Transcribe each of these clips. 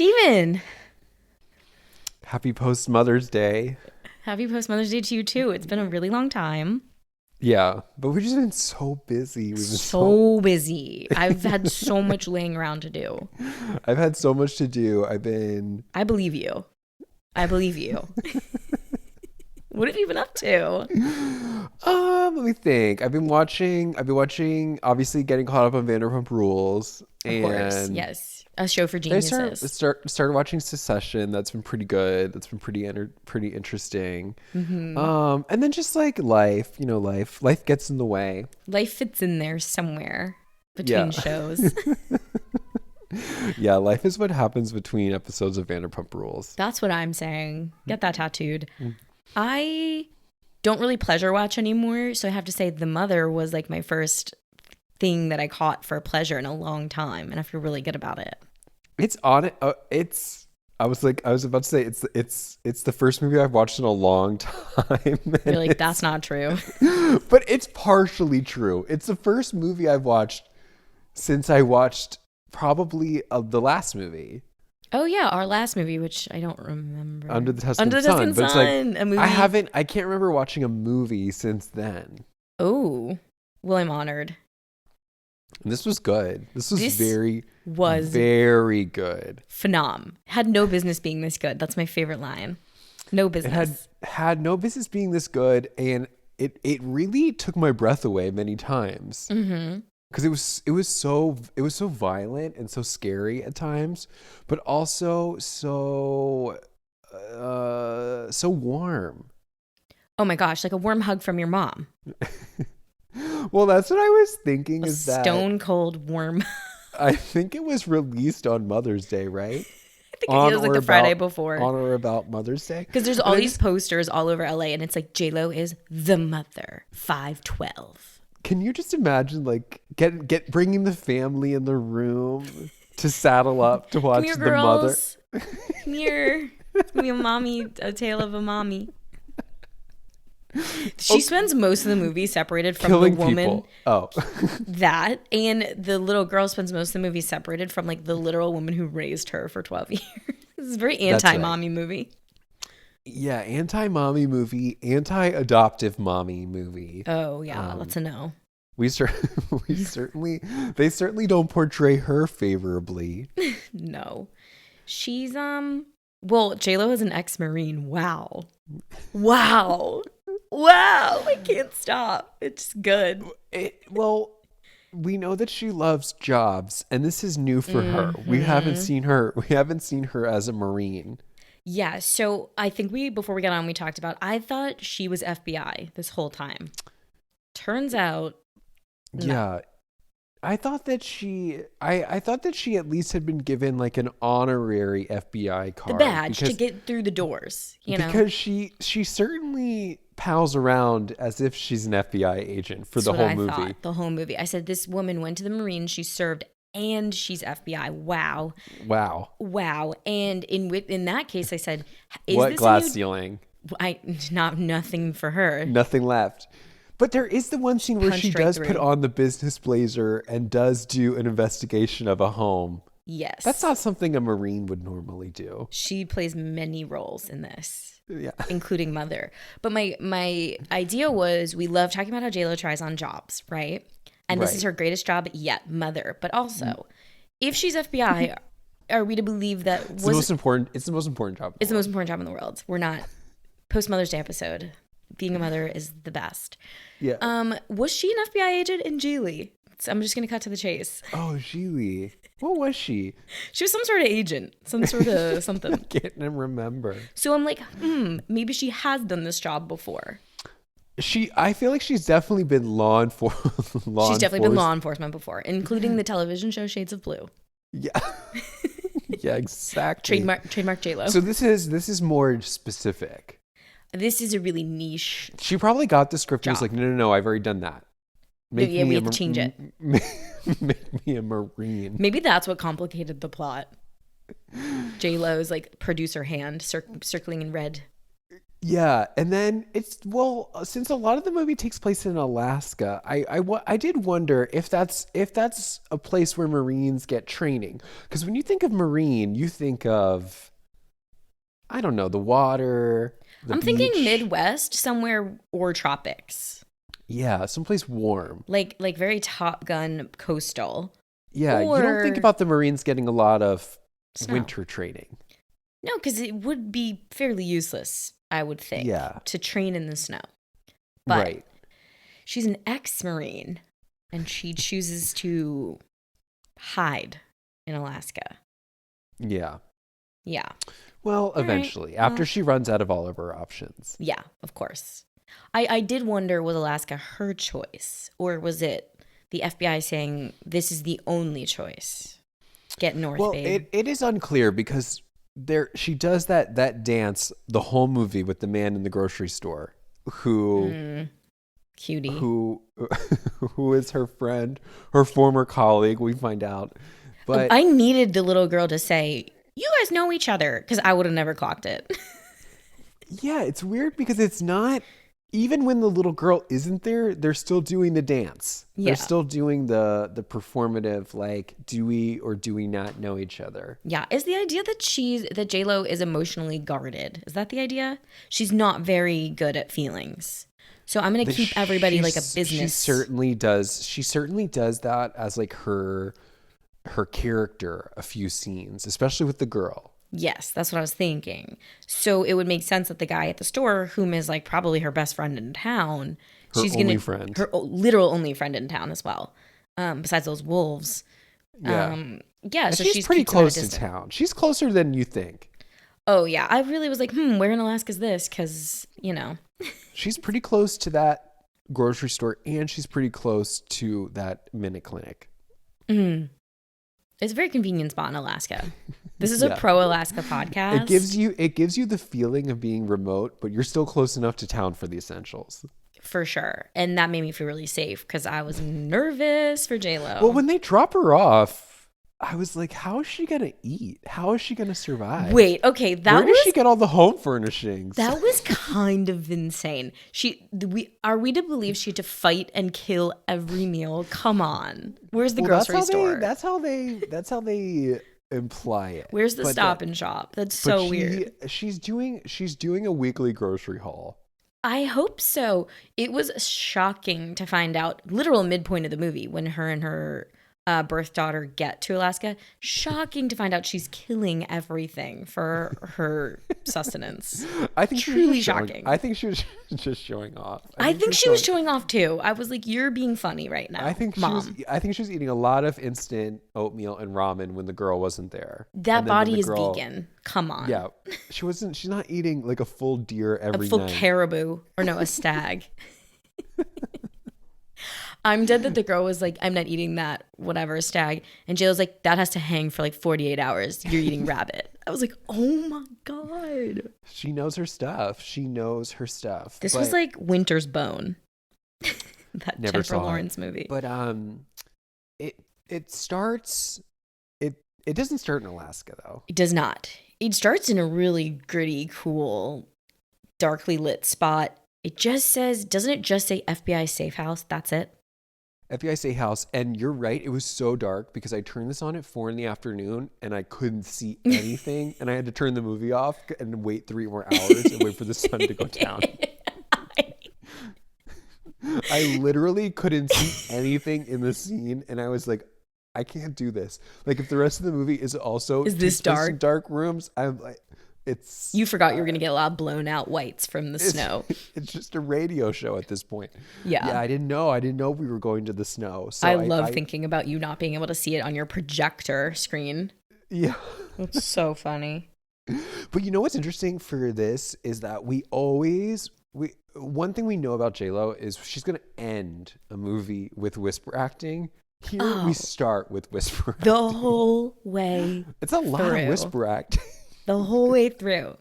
Steven, Happy post Mother's Day. happy post Mother's Day to you too. It's been a really long time. Yeah, but we've just been so busy. We've been So busy. I've had so much laying around to do. I've had so much to do. I've been I believe you. I believe you. What have you been up to? let me think. I've been watching obviously getting caught up on Vanderpump Rules, Of course, and yes. A show for I started geniuses. start, started watching Succession. That's been pretty good. That's been pretty interesting. And then just like life, life gets in the way. Life fits in there somewhere Yeah. between shows. Yeah, life is what happens between episodes of Vanderpump Rules. That's what I'm saying. Get that tattooed. I don't really pleasure watch anymore, so I have to say The Mother was like my first thing that I caught for pleasure in a long time, and I feel really good about it. It's on it. I was about to say it's the first movie I've watched in a long time. You're like, that's not true. But it's partially true. It's the first movie I've watched since I watched probably the last movie, Oh yeah, our last movie, which I don't remember. Under the Under Tuscan the Sun. Tuscan But it's Sun, like a movie. I can't remember watching a movie since then. Oh, well, I'm honored. And this was good. This was This very, was very good. phenom. Had no business being this good. That's my favorite line. No It business. had no business being this good, and it really took my breath away many times. Because it was so violent and so scary at times, but also so warm. Oh my gosh, like a warm hug from your mom. Well, that's what I was thinking. A Is that stone cold warm. I think it was released on Mother's Day, right? I think it was like the Friday before. On or about Mother's Day. Because there's all these posters all over LA, and it's like J-Lo is the mother, 512. Can you just imagine, like, get bringing the family in the room to saddle up to watch Come here, the mother? girls. Come here. It's gonna be a mommy, a tale of a mommy. She spends most of the movie separated from Killing the woman. people. Oh. That, and the little girl spends most of the movie separated from like the literal woman who raised her for 12 years. This is a very That's right. anti-mommy movie. Yeah, anti-mommy movie, anti-adoptive mommy movie. Oh yeah, that's a no. We certainly they certainly don't portray her favorably. No. She's well, J-Lo is an ex-Marine. Wow. Wow. Wow. I can't stop. It's good. Well, we know that she loves jobs, and this is new for her. We haven't seen her as a Marine. Yeah, so I think before we got on, we talked about, I thought she was FBI this whole time. Turns out, no. Yeah. I thought that she at least had been given like an honorary FBI The card. badge to get through the doors, you know? Because she certainly pals around as if she's an FBI agent for the That's whole what I movie. thought, the whole movie. I said, this woman went to the Marines, she served, and she's FBI. Wow. Wow. Wow. And in that case, I said, is What this glass a new... ceiling? Nothing for her. Nothing left. But there is the one scene where she punched right does through. put on the business blazer and does do an investigation of a home. Yes. That's not something a Marine would normally do. She plays many roles in this. Yeah. Including mother. But my idea was, we love talking about how J-Lo tries on jobs, right? And this Right. is her greatest job yet, mother. But also, if she's FBI, are we to believe that It's the most important job. it's the most important job in the world? We're not post Mother's Day episode. Being a mother is the best. Yeah. Was she an FBI agent in Geely? So I'm just gonna cut to the chase. Oh, Geely. What was she? She was some sort of agent, some sort of something. Can't remember. So I'm like, maybe she has done this job before. I feel like she's definitely been law enforcement. She's definitely been law enforcement before, including the television show Shades of Blue. Yeah. Yeah, exactly. Trademark J-Lo. So this is more specific. This is a really niche. She probably got the script and was Job. like, no, I've already done that. Yeah, we have to change it. Make me a Marine. Maybe that's what complicated the plot. J-Lo's like producer hand circling in red. Yeah, and then since a lot of the movie takes place in Alaska, I did wonder if that's a place where Marines get training. Because when you think of Marine, you think of, I don't know, the water, the I'm thinking beach. Midwest somewhere or tropics. Yeah, someplace warm. Like very Top Gun coastal. Yeah, you don't think Or about the Marines getting a lot of snow. winter training. No, because it would be fairly useless, I would think, Yeah. to train in the snow. But Right. she's an ex-Marine, and she chooses to hide in Alaska. Yeah. Yeah. Well, All right. eventually, after she runs out of all of her options. Yeah, of course. I did wonder, was Alaska her choice? Or was it the FBI saying, this is the only choice? Get north, Well, babe. it is unclear because she does that dance the whole movie with the man in the grocery store Cutie. who is her friend, her former colleague, we find out. But I needed the little girl to say, you guys know each other, because I would have never clocked it. yeah, it's weird because it's not, even when the little girl isn't there, they're still doing the dance. Yeah. They're still doing the performative, like, do we or do we not know each other? Yeah. Is the idea that J-Lo is emotionally guarded? Is that the idea? She's not very good at feelings. So I'm going to keep everybody like a business. She certainly does. She certainly does that as like her character, a few scenes, especially with the girl. Yes, that's what I was thinking. So it would make sense that the guy at the store, whom is like probably her best friend in town, Her literal only friend in town as well. Besides those wolves. Yeah. Yeah. So she's pretty close to town. She's closer than you think. Oh yeah. I really was like, where in Alaska is this? Because, She's pretty close to that grocery store, and she's pretty close to that Minute Clinic. It's a very convenient spot in Alaska. This is a pro-Alaska podcast. It gives you the feeling of being remote, but you're still close enough to town for the essentials. For sure. And that made me feel really safe because I was nervous for J-Lo. Well, when they drop her off, I was like, how is she going to eat? How is she going to survive? Wait, okay. Where does she get all the home furnishings? That was kind of insane. Are we to believe she had to fight and kill every meal? Come on. Where's the grocery store? That's how they imply it. Where's the Stop and Shop? That's so weird. She's doing a weekly grocery haul. I hope so. It was shocking to find out, literal midpoint of the movie, when her and her birth daughter get to Alaska. Shocking to find out she's killing everything for her sustenance. I think truly shocking. I think she was just showing off. I think she was showing off too. I was like, "You're being funny right now." I think Mom. she was eating a lot of instant oatmeal and ramen when the girl wasn't there. That body is vegan. Come on. Yeah, she's not eating like a full deer every night. A full caribou, or no, a stag. I'm dead that the girl was like, I'm not eating that, whatever, stag. And J-Lo's like, that has to hang for like 48 hours. You're eating rabbit. I was like, oh my God. She knows her stuff. This was like Winter's Bone. That never Jennifer saw Lawrence movie. But it starts, it doesn't start in Alaska though. It does not. It starts in a really gritty, cool, darkly lit spot. It just says, doesn't it just say FBI safe house? That's it. FBI safe house. And you're right. It was so dark because I turned this on at 4 p.m. and I couldn't see anything. And I had to turn the movie off and wait 3 more hours and wait for the sun to go down. I literally couldn't see anything in the scene. And I was like, I can't do this. Like if the rest of the movie is also this dark? Dark rooms, I'm like, you forgot you were going to get a lot of blown out whites from the snow. It's just a radio show at this point. Yeah. I didn't know we were going to the snow. So I love thinking about you not being able to see it on your projector screen. Yeah. It's so funny. But you know what's interesting for this is that one thing we know about J-Lo is she's going to end a movie with whisper acting. Here we start with whisper acting. The whole way It's a lot of whisper acting. The whole way through.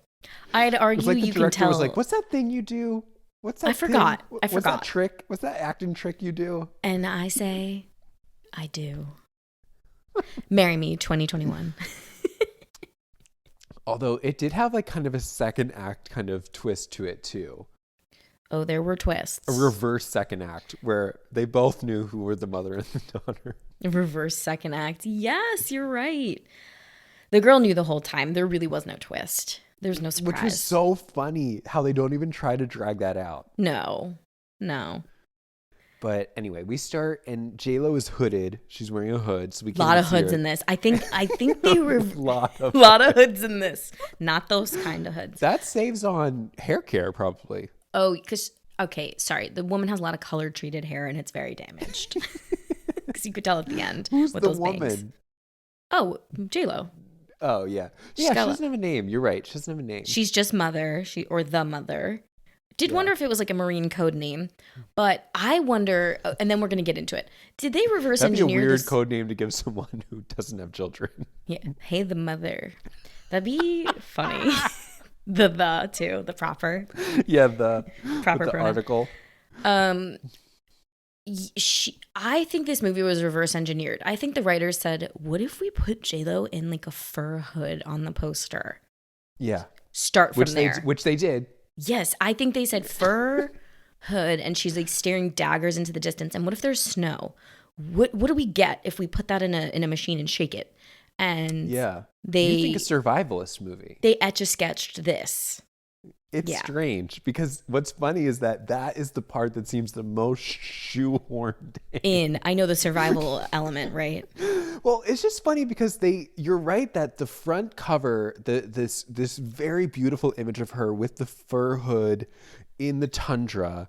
I'd argue like you can tell. Was like, what's that thing you do? What's that I forgot. thing? I forgot. What's that trick? What's that acting trick you do? And I say, I do. Marry me 2021. Although it did have like kind of a second act kind of twist to it too. Oh, there were twists. A reverse second act where they both knew who were the mother and the daughter. A reverse second act. Yes, you're right. The girl knew the whole time. There really was no twist. There's no surprise. Which was so funny how they don't even try to drag that out. No. But anyway, we start and J-Lo is hooded. She's wearing a hood, so we can't A lot of see hoods her. in this. I think they were lot of hoods in this. Not those kind of hoods. That saves on hair care probably. Oh, because okay, sorry. The woman has a lot of color treated hair and it's very damaged. Because you could tell at the end. Who's with the those woman? bangs. Oh, J-Lo. Oh yeah. She's Yeah, she got doesn't have a name. You're right. She doesn't have a name. She's just mother. Or the mother. Did wonder if it was like a Marine code name, but I wonder, and then we're going to get into it. Did they reverse That'd be a engineer weird this? code name to give someone who doesn't have children. Yeah. Hey, the mother. That'd be funny. the too, the proper. Yeah, the Proper the pronoun. article. I think this movie was reverse engineered. I think the writers said, what if we put J-Lo in like a fur hood on the poster? Yeah. Start from there. Which they did. Yes, I think they said fur hood and she's like staring daggers into the distance. And what if there's snow? What do we get if we put that in a machine and shake it? And Yeah. they You think a survivalist movie. they etch-a-sketched this. It's strange because what's funny is that is the part that seems the most shoehorned in. I know the survival element, right? Well, it's just funny because you're right that the front cover, this very beautiful image of her with the fur hood in the tundra,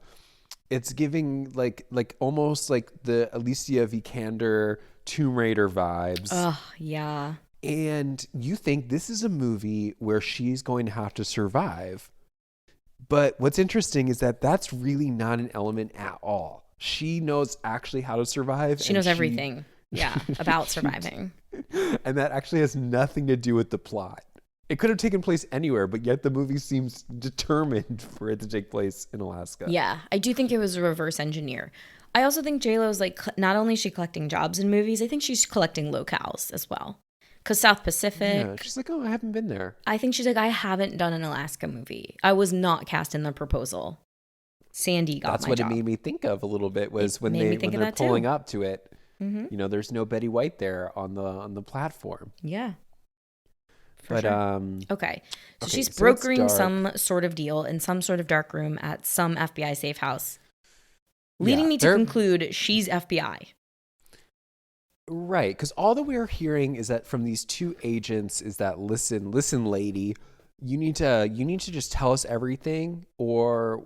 it's giving like almost like the Alicia Vikander Tomb Raider vibes. Oh, yeah. And you think this is a movie where she's going to have to survive. But what's interesting is that that's really not an element at all. She knows actually how to survive. She knows everything. Yeah, about surviving. And that actually has nothing to do with the plot. It could have taken place anywhere, but yet the movie seems determined for it to take place in Alaska. Yeah, I do think it was a reverse engineer. I also think J-Lo's like, not only is she collecting jobs in movies, I think she's collecting locales as well. Because South Pacific. Yeah, she's like, oh, I haven't been there. I think she's like, I haven't done an Alaska movie. I was not cast in The Proposal. Sandy got That's my what job. it made me think of a little bit was when made me think of they're that too. pulling up to it. Mm-hmm. You know, there's no Betty White there on the platform. Yeah. But sure. Okay. So she's so it's brokering dark. some sort of deal in some sort of dark room at some FBI safe house, leading me to they're- conclude she's FBI. Right, because all that we're hearing is that from these two agents is that listen, lady, you need to just tell us everything, or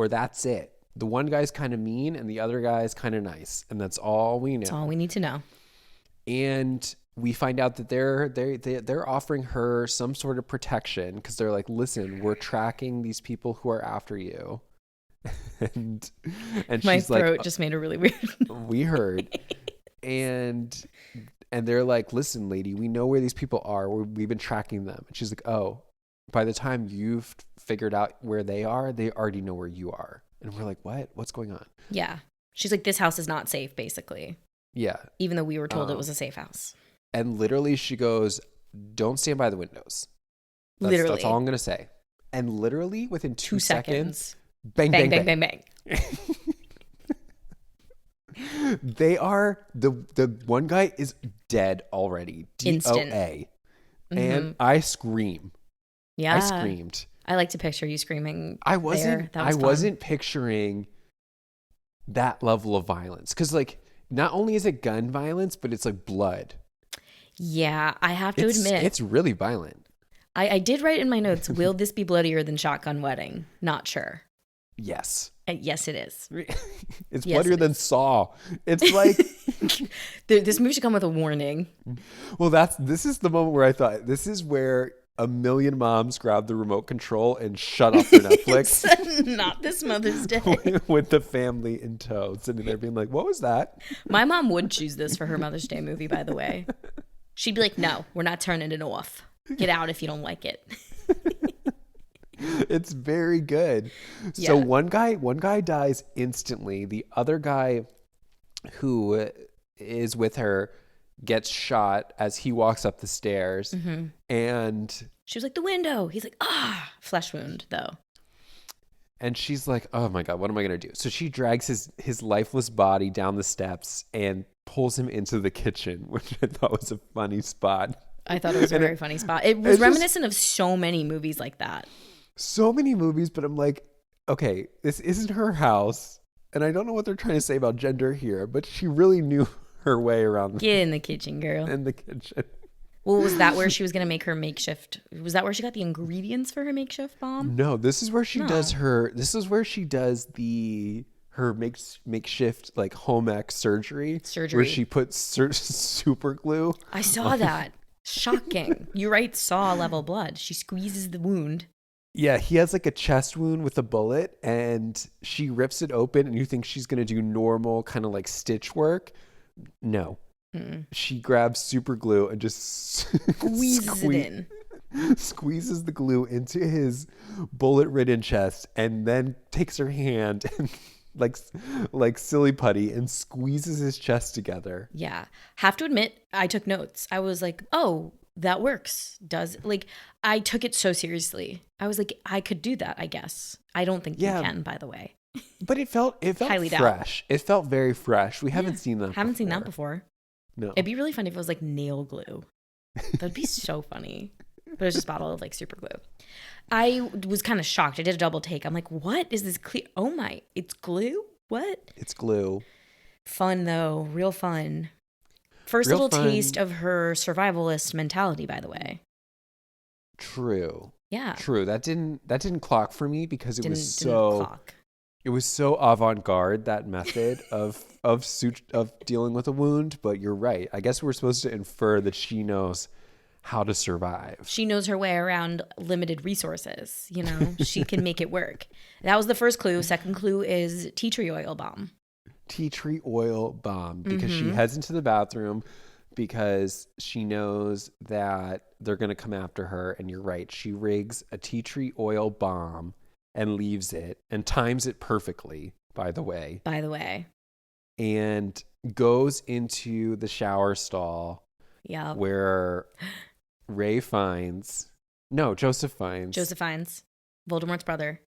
that's it. The one guy's kind of mean and the other guy's kind of nice, and that's all we know. That's all we need to know. And we find out that they're offering her some sort of protection because they're like, listen, we're tracking these people who are after you, and My she's throat like, just made a really weird we heard. And they're like, listen, lady, we know where these people are. We've been tracking them. And she's like, oh, by the time you've figured out where they are, they already know where you are. And we're like, what? What's going on? Yeah. She's like, this house is not safe, basically. Yeah. Even though we were told it was a safe house. And literally she goes, don't stand by the windows. That's all I'm going to say. And literally within 2 seconds, bang, bang, bang, bang, bang. They are the one guy is dead already. Instant. DOA. Mm-hmm. And I scream. Yeah. I screamed. I like to picture you screaming. I wasn't fun. picturing that level of violence because like not only is it gun violence, but it's like blood. Yeah, I have to admit it's really violent. I did write in my notes, will this be bloodier than Shotgun Wedding? Not sure. Yes. Yes, it is. It's Yes, bloodier it than Saw. It's like this movie should come with a warning. well, this is the moment where I thought this is where a million moms grab the remote control and shut off their Netflix. Not this Mother's Day. With the family in tow, sitting there being like, what was that? My mom would choose this for her Mother's Day movie, by the way. She'd be like, no, we're not turning it off. Get out if you don't like it. It's very good. Yeah. So one guy dies instantly. The other guy who is with her gets shot as he walks up the stairs. And she was like, the window. He's like, flesh wound though. And she's like, oh my God, what am I going to do? So she drags his lifeless body down the steps and pulls him into the kitchen, which I thought was a funny spot. I thought it was a very funny spot. It was reminiscent of so many movies like that. So many movies, but I'm like, okay, this isn't her house. And I don't know what they're trying to say about gender here, but she really knew her way around. Get in the kitchen, girl. In the kitchen. Well, was that where she was going to make her makeshift? Was that where she got the ingredients for her makeshift bomb? No, this is where she does her. This is where she does her makeshift like home ec surgery. Where she puts super glue. I saw that. Shocking. You're right. Saw level blood. She squeezes the wound. Yeah, he has like a chest wound with a bullet, and she rips it open, and you think she's gonna do normal kind of like stitch work. No. She grabs super glue and just squeezes it in. Squeezes the glue into his bullet-ridden chest, and then takes her hand and like silly putty and squeezes his chest together. Yeah. Have to admit, I took notes. I was like, oh, that works. I took it so seriously. I was like, I could do that, I guess. I don't think you can, by the way. But it felt Highly fresh. It felt very fresh. We haven't seen that. Seen that before. No. It'd be really funny if it was like nail glue. That'd be so funny. But it was just a bottle of like super glue. I was kind of shocked. I did a double take. I'm like, what is this clear? Oh my, it's glue? What? It's glue. Fun though. Real fun. First little taste of her survivalist mentality, by the way. True. Yeah. True. That didn't clock for me because it was so avant-garde, that method of dealing with a wound. But you're right. I guess we're supposed to infer that she knows how to survive. She knows her way around limited resources. You know, she can make it work. That was the first clue. Second clue is tea tree oil bomb. Tea tree oil bomb, because she heads into the bathroom because she knows that they're going to come after her. And you're right. She rigs a tea tree oil bomb and leaves it and times it perfectly, by the way. And goes into the shower stall. Yeah. Where Joseph finds Voldemort's brother.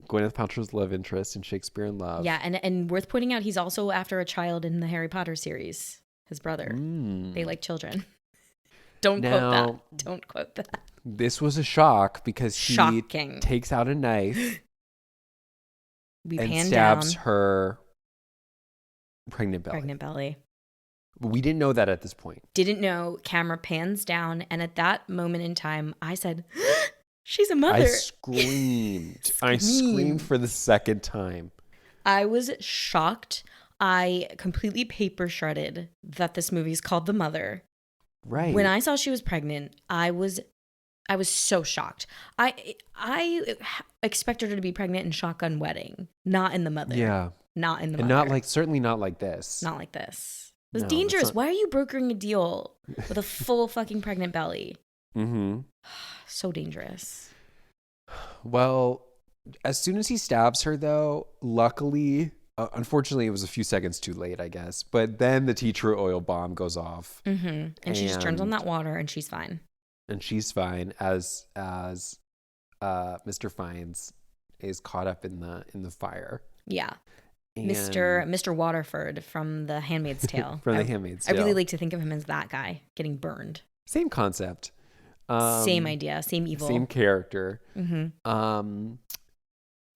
Gwyneth Paltrow's love interest in Shakespeare in Love. Yeah, and worth pointing out, he's also after a child in the Harry Potter series. His brother. They like children. Don't quote that. This was a shock because he takes out a knife and stabs her pregnant belly. We didn't know that at this point. Didn't know. Camera pans down, and at that moment in time, I said, she's a mother. I screamed. I screamed for the second time. I was shocked. I completely paper shredded that this movie is called The Mother. Right. When I saw she was pregnant, I was so shocked. I expected her to be pregnant in Shotgun Wedding, not in The Mother. Yeah. Not in The and Mother. Certainly not like this. Not like this. It was dangerous. Why are you brokering a deal with a full fucking pregnant belly? Mm-hmm. So dangerous. Well, as soon as he stabs her, though, luckily, unfortunately, it was a few seconds too late, I guess. But then the tea tree oil bomb goes off. Mm-hmm. And she just turns on that water and she's fine. And she's fine as Mr. Fiennes is caught up in the fire. Yeah. Mr. Waterford from The Handmaid's Tale. The Handmaid's Tale. I really like to think of him as that guy getting burned. Same concept. Same idea. Same evil. Same character. Mm-hmm.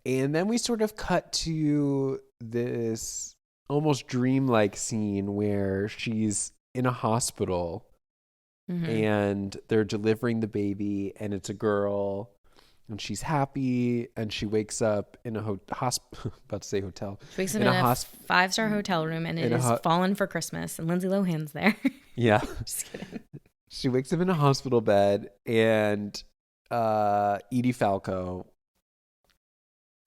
And then we sort of cut to this almost dreamlike scene where she's in a hospital and they're delivering the baby, and it's a girl. And she's happy, and she wakes up in a hospital. About to say hotel. She wakes up in a 5-star hotel room, and it is fallen for Christmas, and Lindsay Lohan's there. Yeah. Just kidding. She wakes up in a hospital bed, and Edie Falco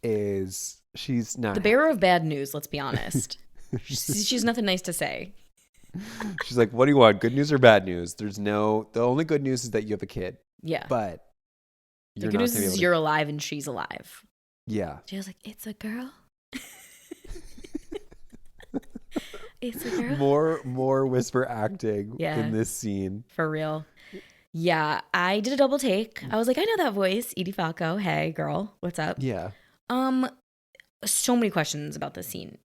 she's not the bearer of bad news. Let's be honest. She's nothing nice to say. She's like, "What do you want? Good news or bad news?" The only good news is that you have a kid. Yeah. But the good news is you're alive and she's alive. Yeah. She was like, it's a girl. It's a girl. More whisper acting Yeah. in this scene. For real. Yeah, I did a double take. I was like, I know that voice, Edie Falco. Hey, girl, what's up? Yeah. So many questions about this scene.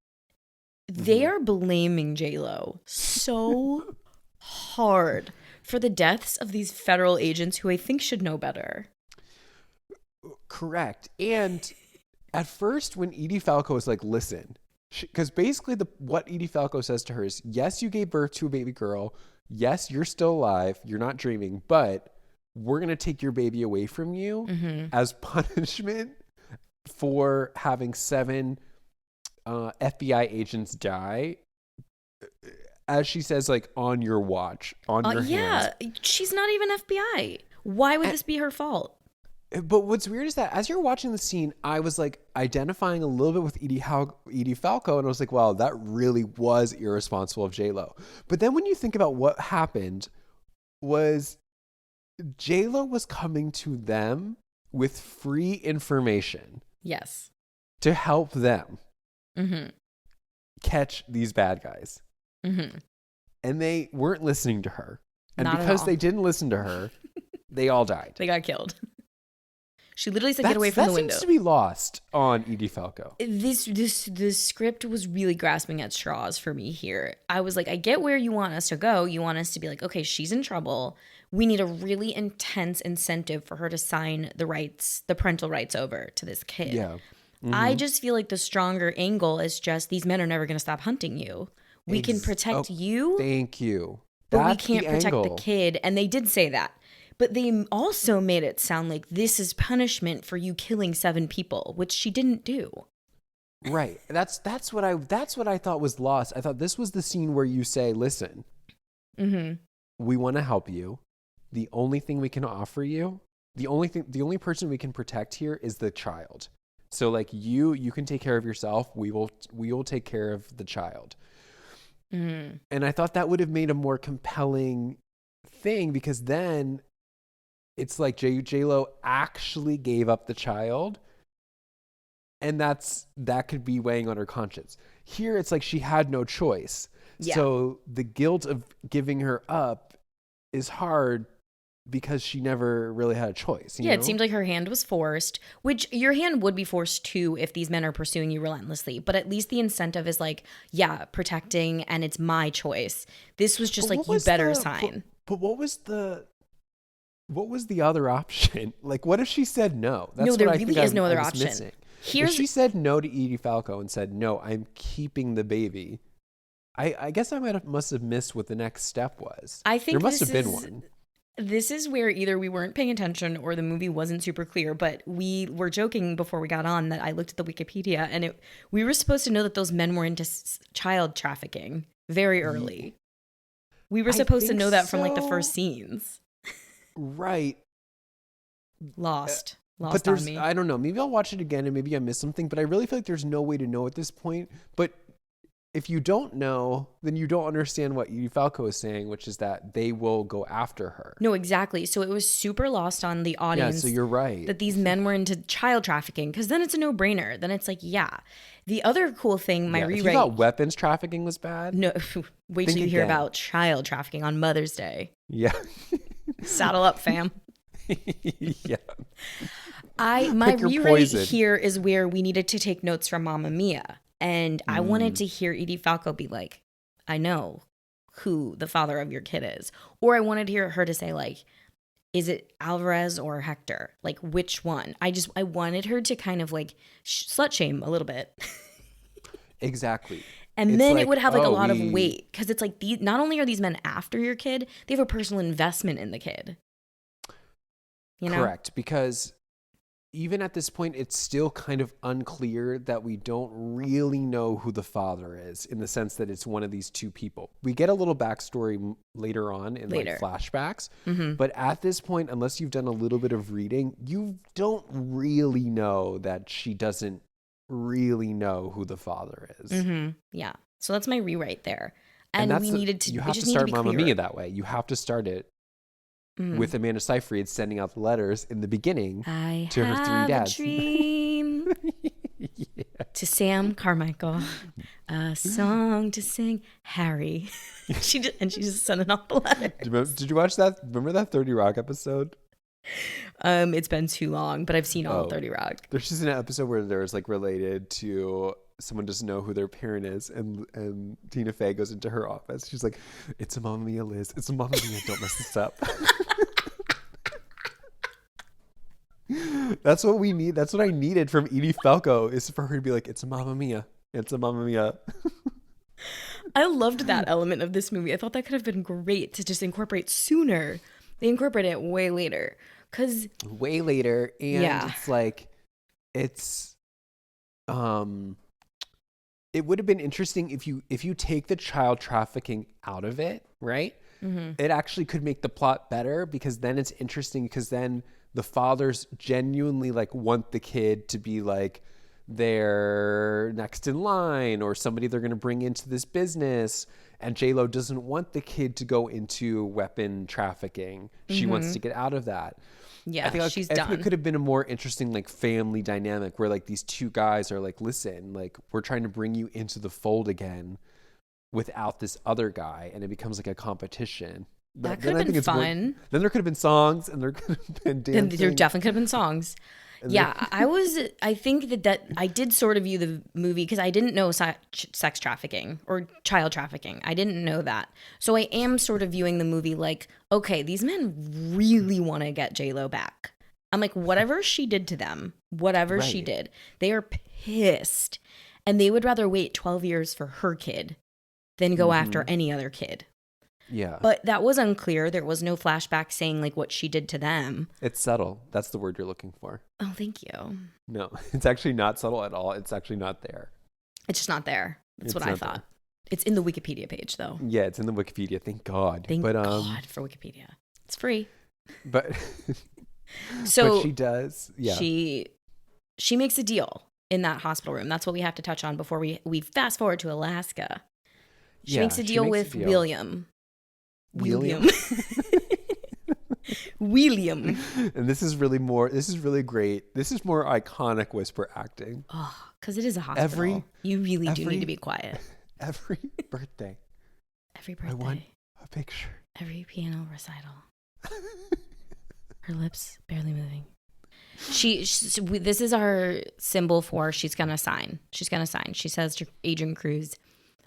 They are blaming J-Lo so hard for the deaths of these federal agents who I think should know better. Correct. And at first, when Edie Falco is like, listen, because basically what Edie Falco says to her is, yes, you gave birth to a baby girl. Yes, you're still alive. You're not dreaming, but we're going to take your baby away from you as punishment for having 7 FBI agents die. As she says, like, on your watch, on your hands. Yeah, she's not even FBI. Why would this be her fault? But what's weird is that as you're watching the scene, I was like identifying a little bit with Edie Falco, and I was like, wow, that really was irresponsible of J-Lo. But then when you think about what happened, was J-Lo was coming to them with free information. Yes. To help them catch these bad guys. And they weren't listening to her. And Not because they didn't listen to her, they all died. They got killed. She literally said, get away from the window. That seems to be lost on Edie Falco. This script was really grasping at straws for me here. I was like, I get where you want us to go. You want us to be like, okay, she's in trouble. We need a really intense incentive for her to sign the parental rights over to this kid. Yeah. I just feel like the stronger angle is just these men are never going to stop hunting you. We can protect you. Thank you. But we can't protect the kid. And they did say that. But they also made it sound like this is punishment for you killing 7 people, which she didn't do. Right. That's what I thought was lost. I thought this was the scene where you say, listen, we want to help you. The only thing we can offer you, the only person we can protect here is the child. So like you can take care of yourself. We will take care of the child. And I thought that would have made a more compelling thing, because then it's like J-Lo actually gave up the child, and that could be weighing on her conscience. Here it's like she had no choice. Yeah. So the guilt of giving her up is hard because she never really had a choice. You know? It seemed like her hand was forced, which your hand would be forced too if these men are pursuing you relentlessly. But at least the incentive is like, yeah, protecting, and it's my choice. This was just like, you better sign. But what was the other option? Like, what if she said no? That's there really is no other option. Missing. If she said no to Edie Falco and said, no, I'm keeping the baby, I guess I must have missed what the next step was. I think there must have been one. This is where either we weren't paying attention or the movie wasn't super clear, but we were joking before we got on that I looked at the Wikipedia, and we were supposed to know that those men were into child trafficking very early. We were supposed to know that from like the first scenes. Right. Lost but on me. I don't know. Maybe I'll watch it again and maybe I missed something, but I really feel like there's no way to know at this point. But if you don't know, then you don't understand what Edie Falco is saying, which is that they will go after her. No, exactly. So it was super lost on the audience. Yeah, so you're right. That these men were into child trafficking, because then it's a no-brainer. Then it's like, yeah. The other cool thing, rewrite. If you thought weapons trafficking was bad? No, wait till you hear about child trafficking on Mother's Day. Yeah. Saddle up, fam. Yeah. My rewrite here is where we needed to take notes from Mamma Mia. And I wanted to hear Edie Falco be like, I know who the father of your kid is. Or I wanted to hear her to say, like, is it Alvarez or Hector? Like, which one? I wanted her to kind of like slut shame a little bit. Exactly. And then it would have like a lot of weight, because it's like not only are these men after your kid, they have a personal investment in the kid. You know? Correct. Because even at this point, it's still kind of unclear that we don't really know who the father is, in the sense that it's one of these two people. We get a little backstory later on in like flashbacks. But at this point, unless you've done a little bit of reading, you don't really know that she doesn't really know who the father is. Yeah. So that's my rewrite there. And we needed to. You have to start Mamma Mia that way. You have to start it with Amanda Seyfried sending out the letters in the beginning to her 3 dads. I have a dream To Sam Carmichael, a song to sing, Harry. She just sending off the letter. Did you watch that? Remember that 30 Rock episode? It's been too long, but I've seen all 30 Rock. There's just an episode where there's like related to someone doesn't know who their parent is, and Tina Fey goes into her office. She's like, "It's a Mamma Mia, Liz. It's a Mamma Mia. Don't mess this up." That's what we need. That's what I needed from Edie Falco, is for her to be like, "It's a Mamma Mia. It's a Mamma Mia." I loved that element of this movie. I thought that could have been great to just incorporate sooner. They incorporate it way later. Way later. And it's like, it would have been interesting if you take the child trafficking out of it, right? Mm-hmm. It actually could make the plot better, because then it's interesting, because then the fathers genuinely like want the kid to be like they're next in line, or somebody they're going to bring into this business. And J-Lo doesn't want the kid to go into weapon trafficking. She wants to get out of that. Yeah, I think she's done. I think done. it could have been a more interesting like family dynamic, where like these two guys are like, listen, like we're trying to bring you into the fold again without this other guy, and it becomes like a competition. That could have been fun. Then there could have been songs, and there could have been dancing. Then there definitely could have been songs. Yeah, I think that I did sort of view the movie, because I didn't know sex trafficking or child trafficking. I didn't know that. So I am sort of viewing the movie like, okay, these men really want to get J-Lo back. I'm like, whatever she did to them, whatever she did, they are pissed. And they would rather wait 12 years for her kid than go after any other kid. Yeah. But that was unclear. There was no flashback saying like what she did to them. It's subtle. That's the word you're looking for. Oh, thank you. No, it's actually not subtle at all. It's actually not there. It's just not there. That's what I thought. There. It's in the Wikipedia page, though. Yeah, it's in the Wikipedia. Thank God. Thank God for Wikipedia. It's free. But so but she does. Yeah. She makes a deal in that hospital room. That's what we have to touch on before we fast forward to Alaska. She makes a deal with William. William. And this is really great. This is more iconic whisper acting. Oh, because it is a hospital. You really do need to be quiet. Every birthday. I want a picture. Every piano recital. Her lips barely moving. This is our symbol for she's gonna sign. She says to Agent Cruz,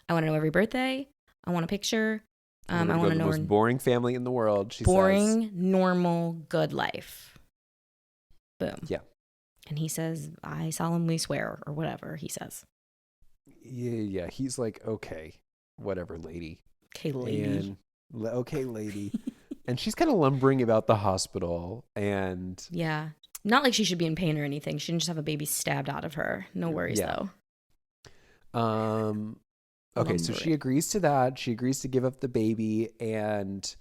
I want to know every birthday. I want a picture. I want to know the most boring family in the world. She says boring, normal, good life. Boom. Yeah. And he says, I solemnly swear, or whatever he says. Yeah. He's like, okay, whatever, lady. Okay, lady. Okay, lady. And she's kind of lumbering about the hospital, and yeah, not like she should be in pain or anything. She didn't just have a baby stabbed out of her. No worries though. Okay, so she agrees to that. She agrees to give up the baby, and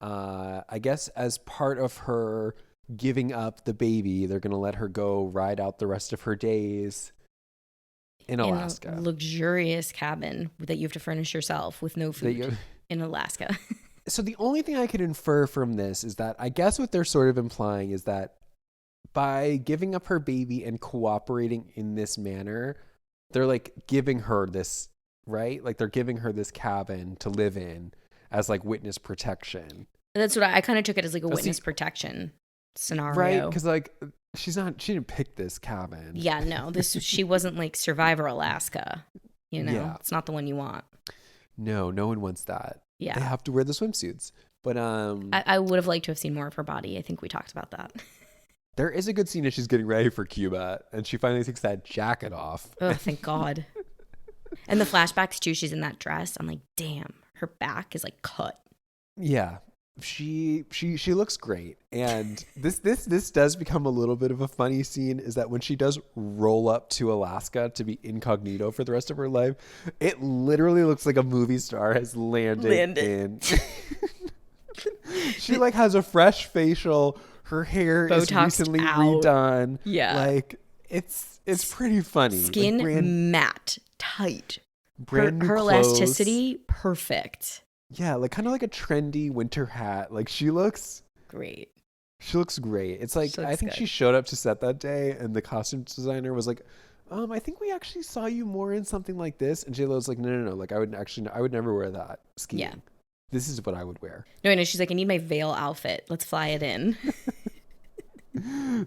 I guess as part of her giving up the baby, they're going to let her go ride out the rest of her days in Alaska. In a luxurious cabin that you have to furnish yourself with no food in Alaska. So the only thing I could infer from this is that I guess what they're sort of implying is that by giving up her baby and cooperating in this manner, they're like giving her this, right? Like they're giving her this cabin to live in as like witness protection. That's what I kind of took it as, like a witness protection scenario. Right? Because like she didn't pick this cabin. Yeah, no, she wasn't like Survivor Alaska. You know, It's not the one you want. No one wants that. Yeah. They have to wear the swimsuits. But I would have liked to have seen more of her body. I think we talked about that. There is a good scene as she's getting ready for Cuba, and she finally takes that jacket off. Oh, thank God. And the flashbacks too, she's in that dress. I'm like, damn, her back is like cut. Yeah. She looks great. And this does become a little bit of a funny scene, is that when she does roll up to Alaska to be incognito for the rest of her life, it literally looks like a movie star has landed. In. She like has a fresh facial. Her hair is recently redone. Yeah. Like it's pretty funny. Skin like matte, tight. Brand new her clothes. elasticity, perfect. Yeah, like kind of like a trendy winter hat. Like she looks great. She looks great. It's like I think she showed up to set that day, and the costume designer was like, I think we actually saw you more in something like this. And J-Lo's like, no. Like, I would never wear that skiing. Yeah. This is what I would wear. No, she's like, I need my veil outfit. Let's fly it in.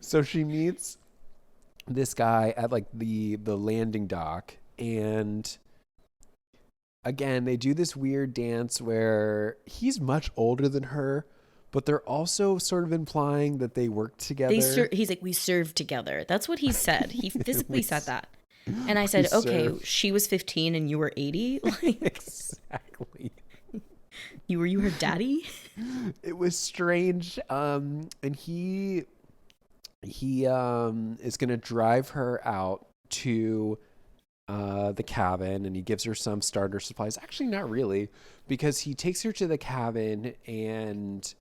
So she meets this guy at like the landing dock, and again they do this weird dance where he's much older than her, but they're also sort of implying that they work together. He's like, we served together. That's what he said. He physically said that. And I said, okay, she was 15 and you were 80. Like, exactly. You were her daddy? It was strange. And he is going to drive her out to the cabin, and he gives her some starter supplies. Actually, not really, because he takes her to the cabin, and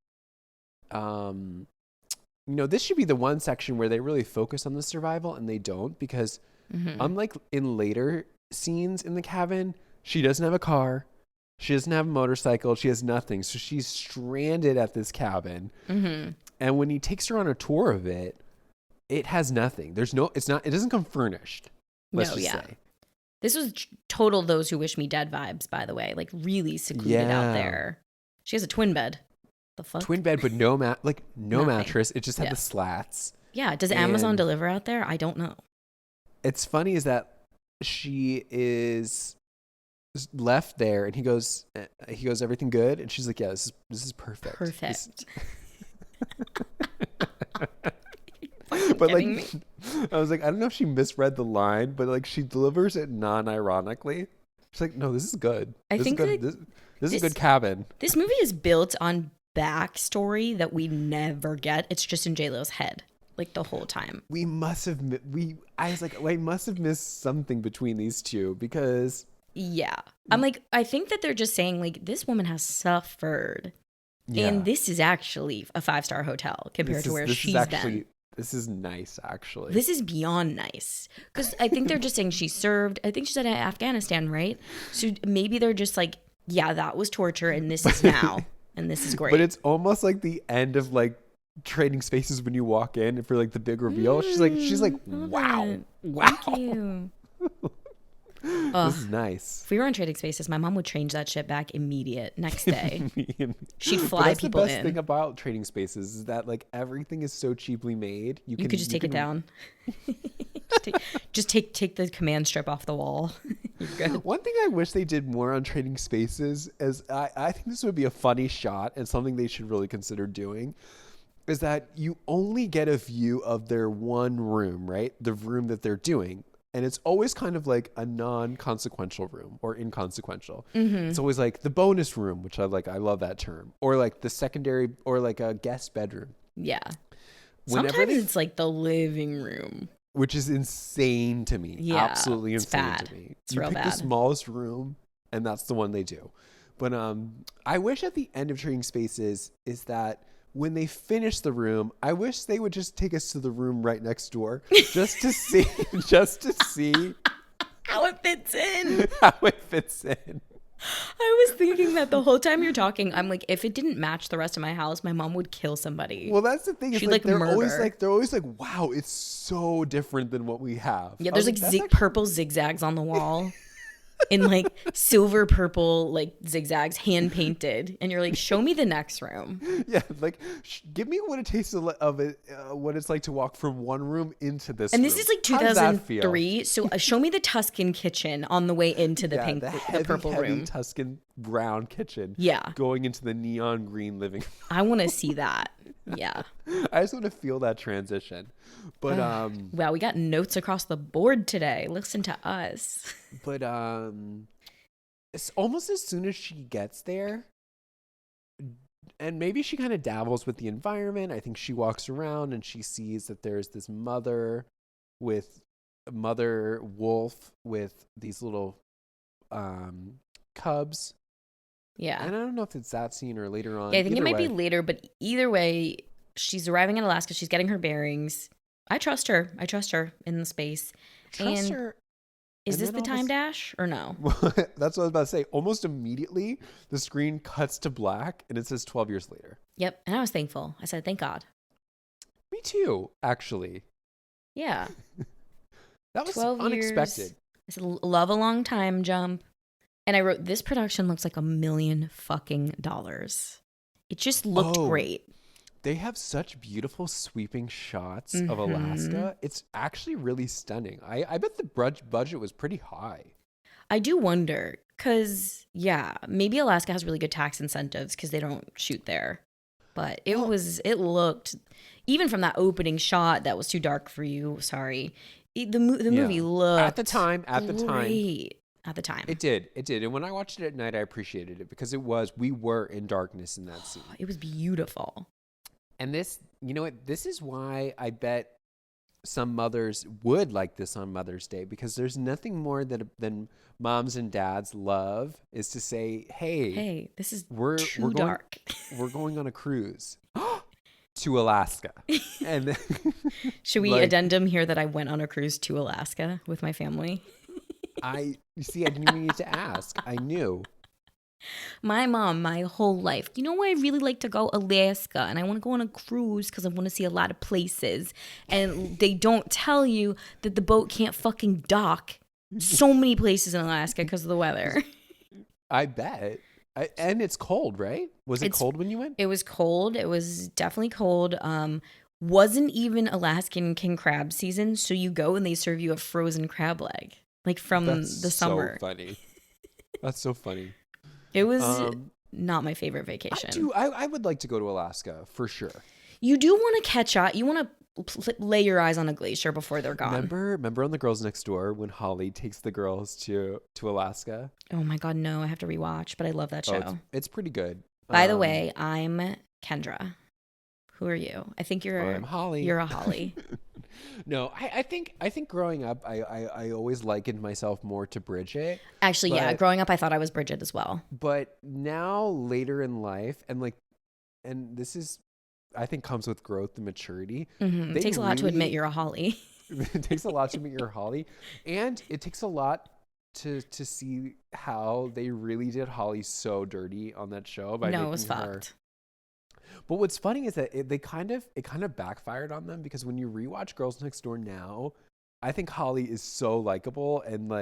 this should be the one section where they really focus on the survival, and they don't, because unlike in later scenes in the cabin, she doesn't have a car, she doesn't have a motorcycle, she has nothing, so she's stranded at this cabin. And when he takes her on a tour of it, it has nothing. It doesn't come furnished. Let's just say. This was total Those Who Wish Me Dead vibes, by the way. Like, really secluded out there. She has a twin bed. The fuck? Twin bed, but no mattress. It just had the slats. Yeah. Does Amazon deliver out there? I don't know. It's funny is that she is left there, and he goes, everything good? And she's like, yeah, this is perfect. Perfect. But like, I was like, I don't know if she misread the line, but like she delivers it non-ironically. She's like, no, this is good. This is a good cabin. This movie is built on backstory that we never get. It's just in J-Lo's head, like the whole time. I was like, I must have missed something between these two, because. Yeah. I'm like, I think that they're just saying like, this woman has suffered. Yeah. And this is actually a 5-star hotel compared to where she's been. This is nice, actually. This is beyond nice. Because I think they're just saying she served. I think she's at Afghanistan, right? So maybe they're just like, yeah, that was torture, and this is now. And this is great. But it's almost like the end of like Trading Spaces when you walk in for like the big reveal. She's like, wow. Thank you. This is nice. If we were on Trading Spaces, my mom would change that shit back next day. She'd fly people in. That's the best thing about Trading Spaces is that like everything is so cheaply made. You could just take it down. just take the command strip off the wall. You're good. One thing I wish they did more on Trading Spaces is I think this would be a funny shot and something they should really consider doing, is that you only get a view of their one room, right? The room that they're doing. And it's always kind of like a non-consequential room or inconsequential. It's always like the bonus room, which I love that term. Or like the secondary, or like a guest bedroom. Yeah. Sometimes it's like the living room. Which is insane to me. Yeah, absolutely insane to me. It's real bad. The smallest room, and that's the one they do. But I wish at the end of Trading Spaces is that when they finish the room, I wish they would just take us to the room right next door, just to see how it fits in. I was thinking that the whole time you're talking. I'm like, if it didn't match the rest of my house, my mom would kill somebody. Well, that's the thing. She'd like they're always like, wow, it's so different than what we have. Yeah, there's like purple zigzags on the wall. In like silver purple like zigzags, hand painted, and you're like, show me the next room. Yeah, like give me what it tastes of it, what it's like to walk from one room into this. And room. This is like 2003, so show me the Tuscan kitchen on the way into the the purple room. Tuscan brown kitchen. Yeah, going into the neon green living room. I want to see that. Yeah, I just want to feel that transition. But wow, we got notes across the board today. Listen to us. But it's almost as soon as she gets there, and maybe she kind of dabbles with the environment. I think she walks around and she sees that there's this mother wolf with these little cubs. Yeah. And I don't know if it's that scene or later on. Yeah, I think it might be later, but either way, she's arriving in Alaska. She's getting her bearings. I trust her in the space. Trust her. Is this the time dash or no? That's what I was about to say. Almost immediately, the screen cuts to black and it says 12 years later. Yep. And I was thankful. I said, thank God. Me too, actually. Yeah. That was 12 unexpected. years. I said, love a long time jump. And I wrote, this production looks like $1 million fucking dollars. It just looked great. They have such beautiful sweeping shots Mm-hmm. of Alaska. It's actually really stunning. I bet the budget was pretty high. I do wonder, because, yeah, maybe Alaska has really good tax incentives because they don't shoot there. But it looked, even from that opening shot that was too dark for you, sorry, the movie looked At the time. great. At the time. It did. And when I watched it at night, I appreciated it because we were in darkness in that scene. It was beautiful. And this, you know what? This is why I bet some mothers would like this on Mother's Day, because there's nothing more than moms and dads love is to say, hey, this is too dark. We're going on a cruise to Alaska. And should we addendum here that I went on a cruise to Alaska with my family? You see, I didn't even need to ask. I knew. My mom, my whole life, you know where I really like to go? Alaska. And I want to go on a cruise because I want to see a lot of places. And they don't tell you that the boat can't fucking dock so many places in Alaska because of the weather. I bet. And it's cold, right? Was it cold when you went? It was cold. It was definitely cold. Wasn't even Alaskan king crab season. So you go and they serve you a frozen crab leg, like from the summer. So funny. That's so funny. It was not my favorite vacation. I would like to go to Alaska for sure. You do want to catch up. You want to lay your eyes on a glacier before they're gone. Remember on The Girls Next Door when Holly takes the girls to Alaska? Oh my God, no. I have to rewatch, but I love that show. It's pretty good. By the way, I'm Kendra. Who are you? I think I'm Holly. You're a Holly. No, I think growing up, I always likened myself more to Bridget. Actually, yeah. Growing up, I thought I was Bridget as well. But now, later in life, and this is, I think, comes with growth and maturity. Mm-hmm. It takes a lot to admit you're a Holly. It takes a lot to admit you're a Holly, and it takes a lot to see how they really did Holly so dirty on that show by making it was fucked. But what's funny is that it kind of backfired on them, because when you rewatch Girls Next Door now, I think Holly is so likable and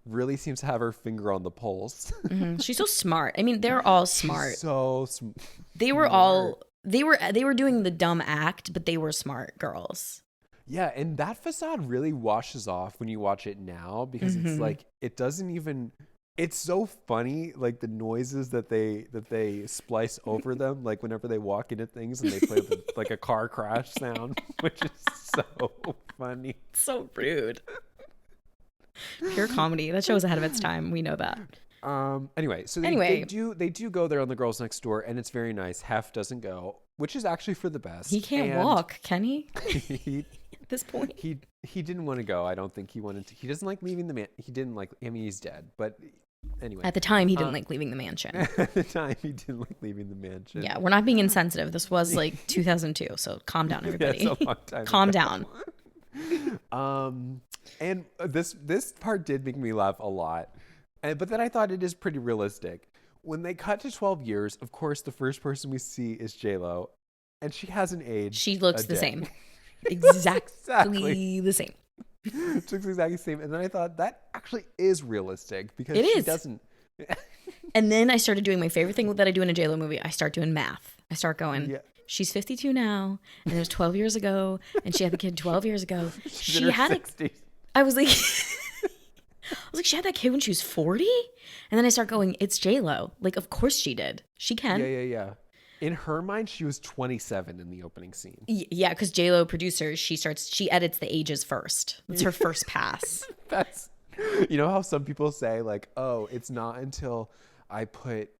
really seems to have her finger on the pulse. Mm-hmm. She's so smart. I mean, they're all smart. She's so they were all they were doing the dumb act, but they were smart girls. Yeah, and that facade really washes off when you watch it now, because it's it doesn't even. It's so funny, the noises that they splice over them, whenever they walk into things and they play a car crash sound, which is so funny. So rude. Pure comedy. That show was ahead of its time. We know that. Anyway, so they do go there on The Girls Next Door, and it's very nice. Hef doesn't go, which is actually for the best. He can't walk, can he? At this point, he didn't want to go. I don't think he wanted to. He doesn't like leaving the man. He didn't like. I mean, he's dead, but. Anyway, at the time, he didn't like leaving the mansion. At the time, he didn't like leaving the mansion. Yeah, we're not being insensitive. This was 2002, so calm down, everybody. Yeah, it's a long time calm ago. down. And this part did make me laugh a lot, but then I thought it is pretty realistic. When they cut to 12 years, of course, the first person we see is J-Lo, and she hasn't aged. She looks the same, exactly the same. It looks exactly the same. And then I thought that actually is realistic, because she doesn't. And then I started doing my favorite thing that I do in a J-Lo movie. I start doing math. I start going, she's 52 now, and it was 12 years ago, and she had the kid 12 years ago. She had 60s. I was like, she had that kid when she was 40? And then I start going, it's J-Lo. Of course she did. She can. Yeah. In her mind, she was 27 in the opening scene. Yeah, because J-Lo producer, she edits the ages first. It's her first pass. That's, you know how some people say it's not until I put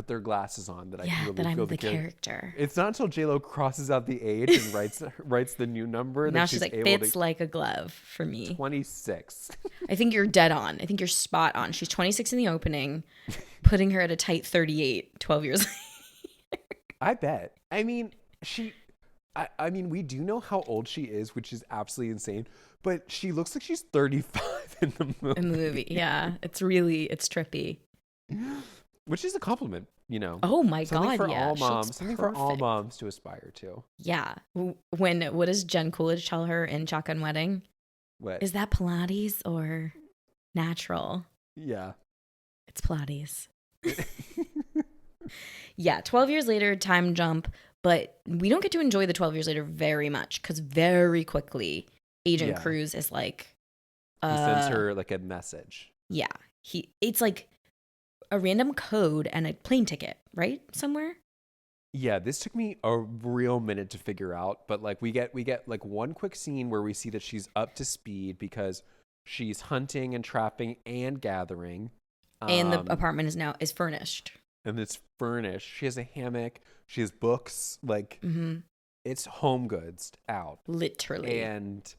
their glasses on that I can really feel the character. It's not until J-Lo crosses out the age and writes the new number now that she's able fits to, like a glove for me. 26. I think you're dead on. I think you're spot on. She's 26 in the opening, putting her at a tight 38 12 years later. I bet. I mean, I mean, we do know how old she is, which is absolutely insane, but she looks like she's 35 in the movie. In the movie, yeah. It's trippy. Which is a compliment, Oh my God, for yeah. all moms, something for all moms to aspire to. Yeah. What does Jen Coolidge tell her in Shotgun Wedding? What? Is that Pilates or natural? Yeah. It's Pilates. Yeah, 12 years later, time jump, but we don't get to enjoy the 12 years later very much because very quickly, Agent Cruz is like, he sends her like a message. Yeah, it's like a random code and a plane ticket, right? Somewhere. Yeah, this took me a real minute to figure out, but like we get like one quick scene where we see that she's up to speed because she's hunting and trapping and gathering. And the apartment is furnished. And it's furnished. She has a hammock. She has books. Like, it's home goods out. Literally. And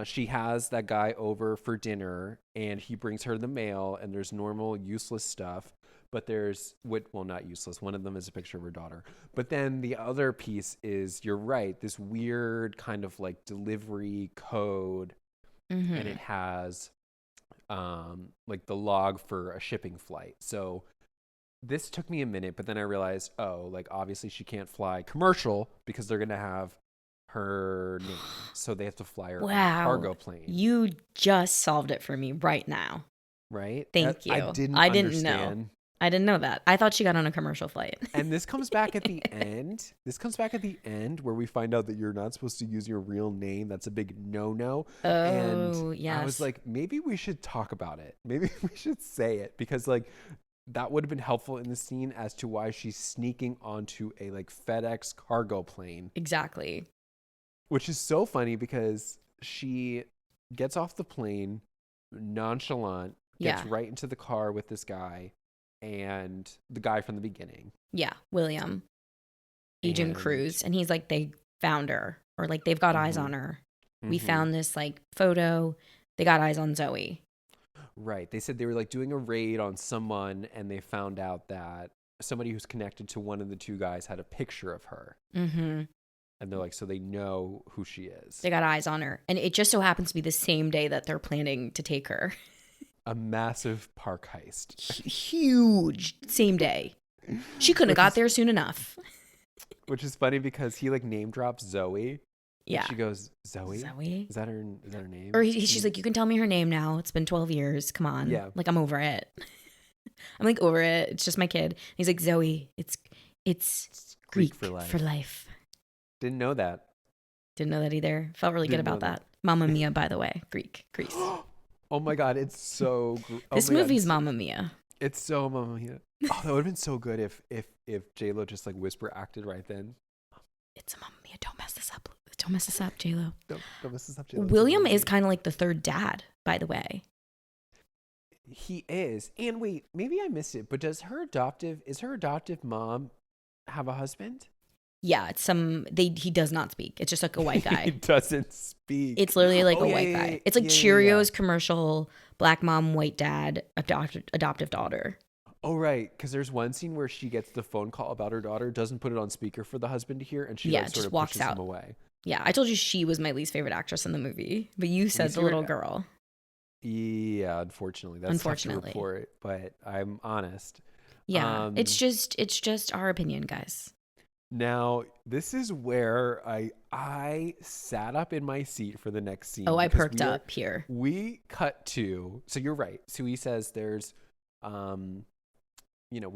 she has that guy over for dinner, and he brings her the mail, and there's normal useless stuff. But there's, not useless. One of them is a picture of her daughter. But then the other piece is, you're right, this weird kind of like delivery code. And it has like the log for a shipping flight. So this took me a minute, but then I realized, like obviously she can't fly commercial because they're going to have her name. So they have to fly her on a cargo plane. You just solved it for me right now. Right? Thank you. I didn't know. I didn't know that. I thought she got on a commercial flight. And this comes back at the end. This comes back at the end where we find out that you're not supposed to use your real name. That's a big no-no. Oh, and yes. I was like, maybe we should talk about it. Maybe we should say it because like that would have been helpful in the scene as to why she's sneaking onto a like FedEx cargo plane. Exactly. Which is so funny because she gets off the plane nonchalant, gets right into the car with this guy. And the guy from the beginning. Yeah, William. Agent Cruz. And he's like, they found her. Or like, they've got eyes on her. We found this like photo. They got eyes on Zoe. Right. They said they were like doing a raid on someone. And they found out that somebody who's connected to one of the two guys had a picture of her. And they're like, so they know who she is. They got eyes on her. And it just so happens to be the same day that they're planning to take her. A massive park heist. Huge. Same day. She couldn't have got there soon enough. Which is funny because he like name drops Zoe. Yeah. She goes, Zoe? Zoe? Is that her name? Or she's like, you can tell me her name now. It's been 12 years. Come on. Yeah. Like, I'm over it. I'm like over it. It's just my kid. And he's like, Zoe, it's Greek for life. Didn't know that. Didn't know that either. Felt really good about that. Mamma Mia, by the way. Greece. Oh my God, it's so... This movie's Mamma Mia. It's so Mamma Mia. Oh, that would have been so good if J-Lo just like whisper acted right then. It's a Mamma Mia. Don't mess this up. Don't mess this up, J-Lo. Don't mess this up, J-Lo. William is kind of like the third dad, by the way. He is. And wait, maybe I missed it, but is her adoptive mom have a husband? Yeah, he does not speak. It's just like a white guy. He doesn't speak. It's literally like a white guy. It's like Cheerios commercial, black mom, white dad, adoptive daughter. Oh, right. Because there's one scene where she gets the phone call about her daughter, doesn't put it on speaker for the husband to hear, and she like, sort of walks pushes out. him away. Yeah, I told you she was my least favorite actress in the movie, but you said the little girl. Yeah, unfortunately. That's tough to report, but I'm honest. Yeah, it's just our opinion, guys. Now, this is where I sat up in my seat for the next scene. Oh, I perked up here. We cut to, so you're right. So he says there's, we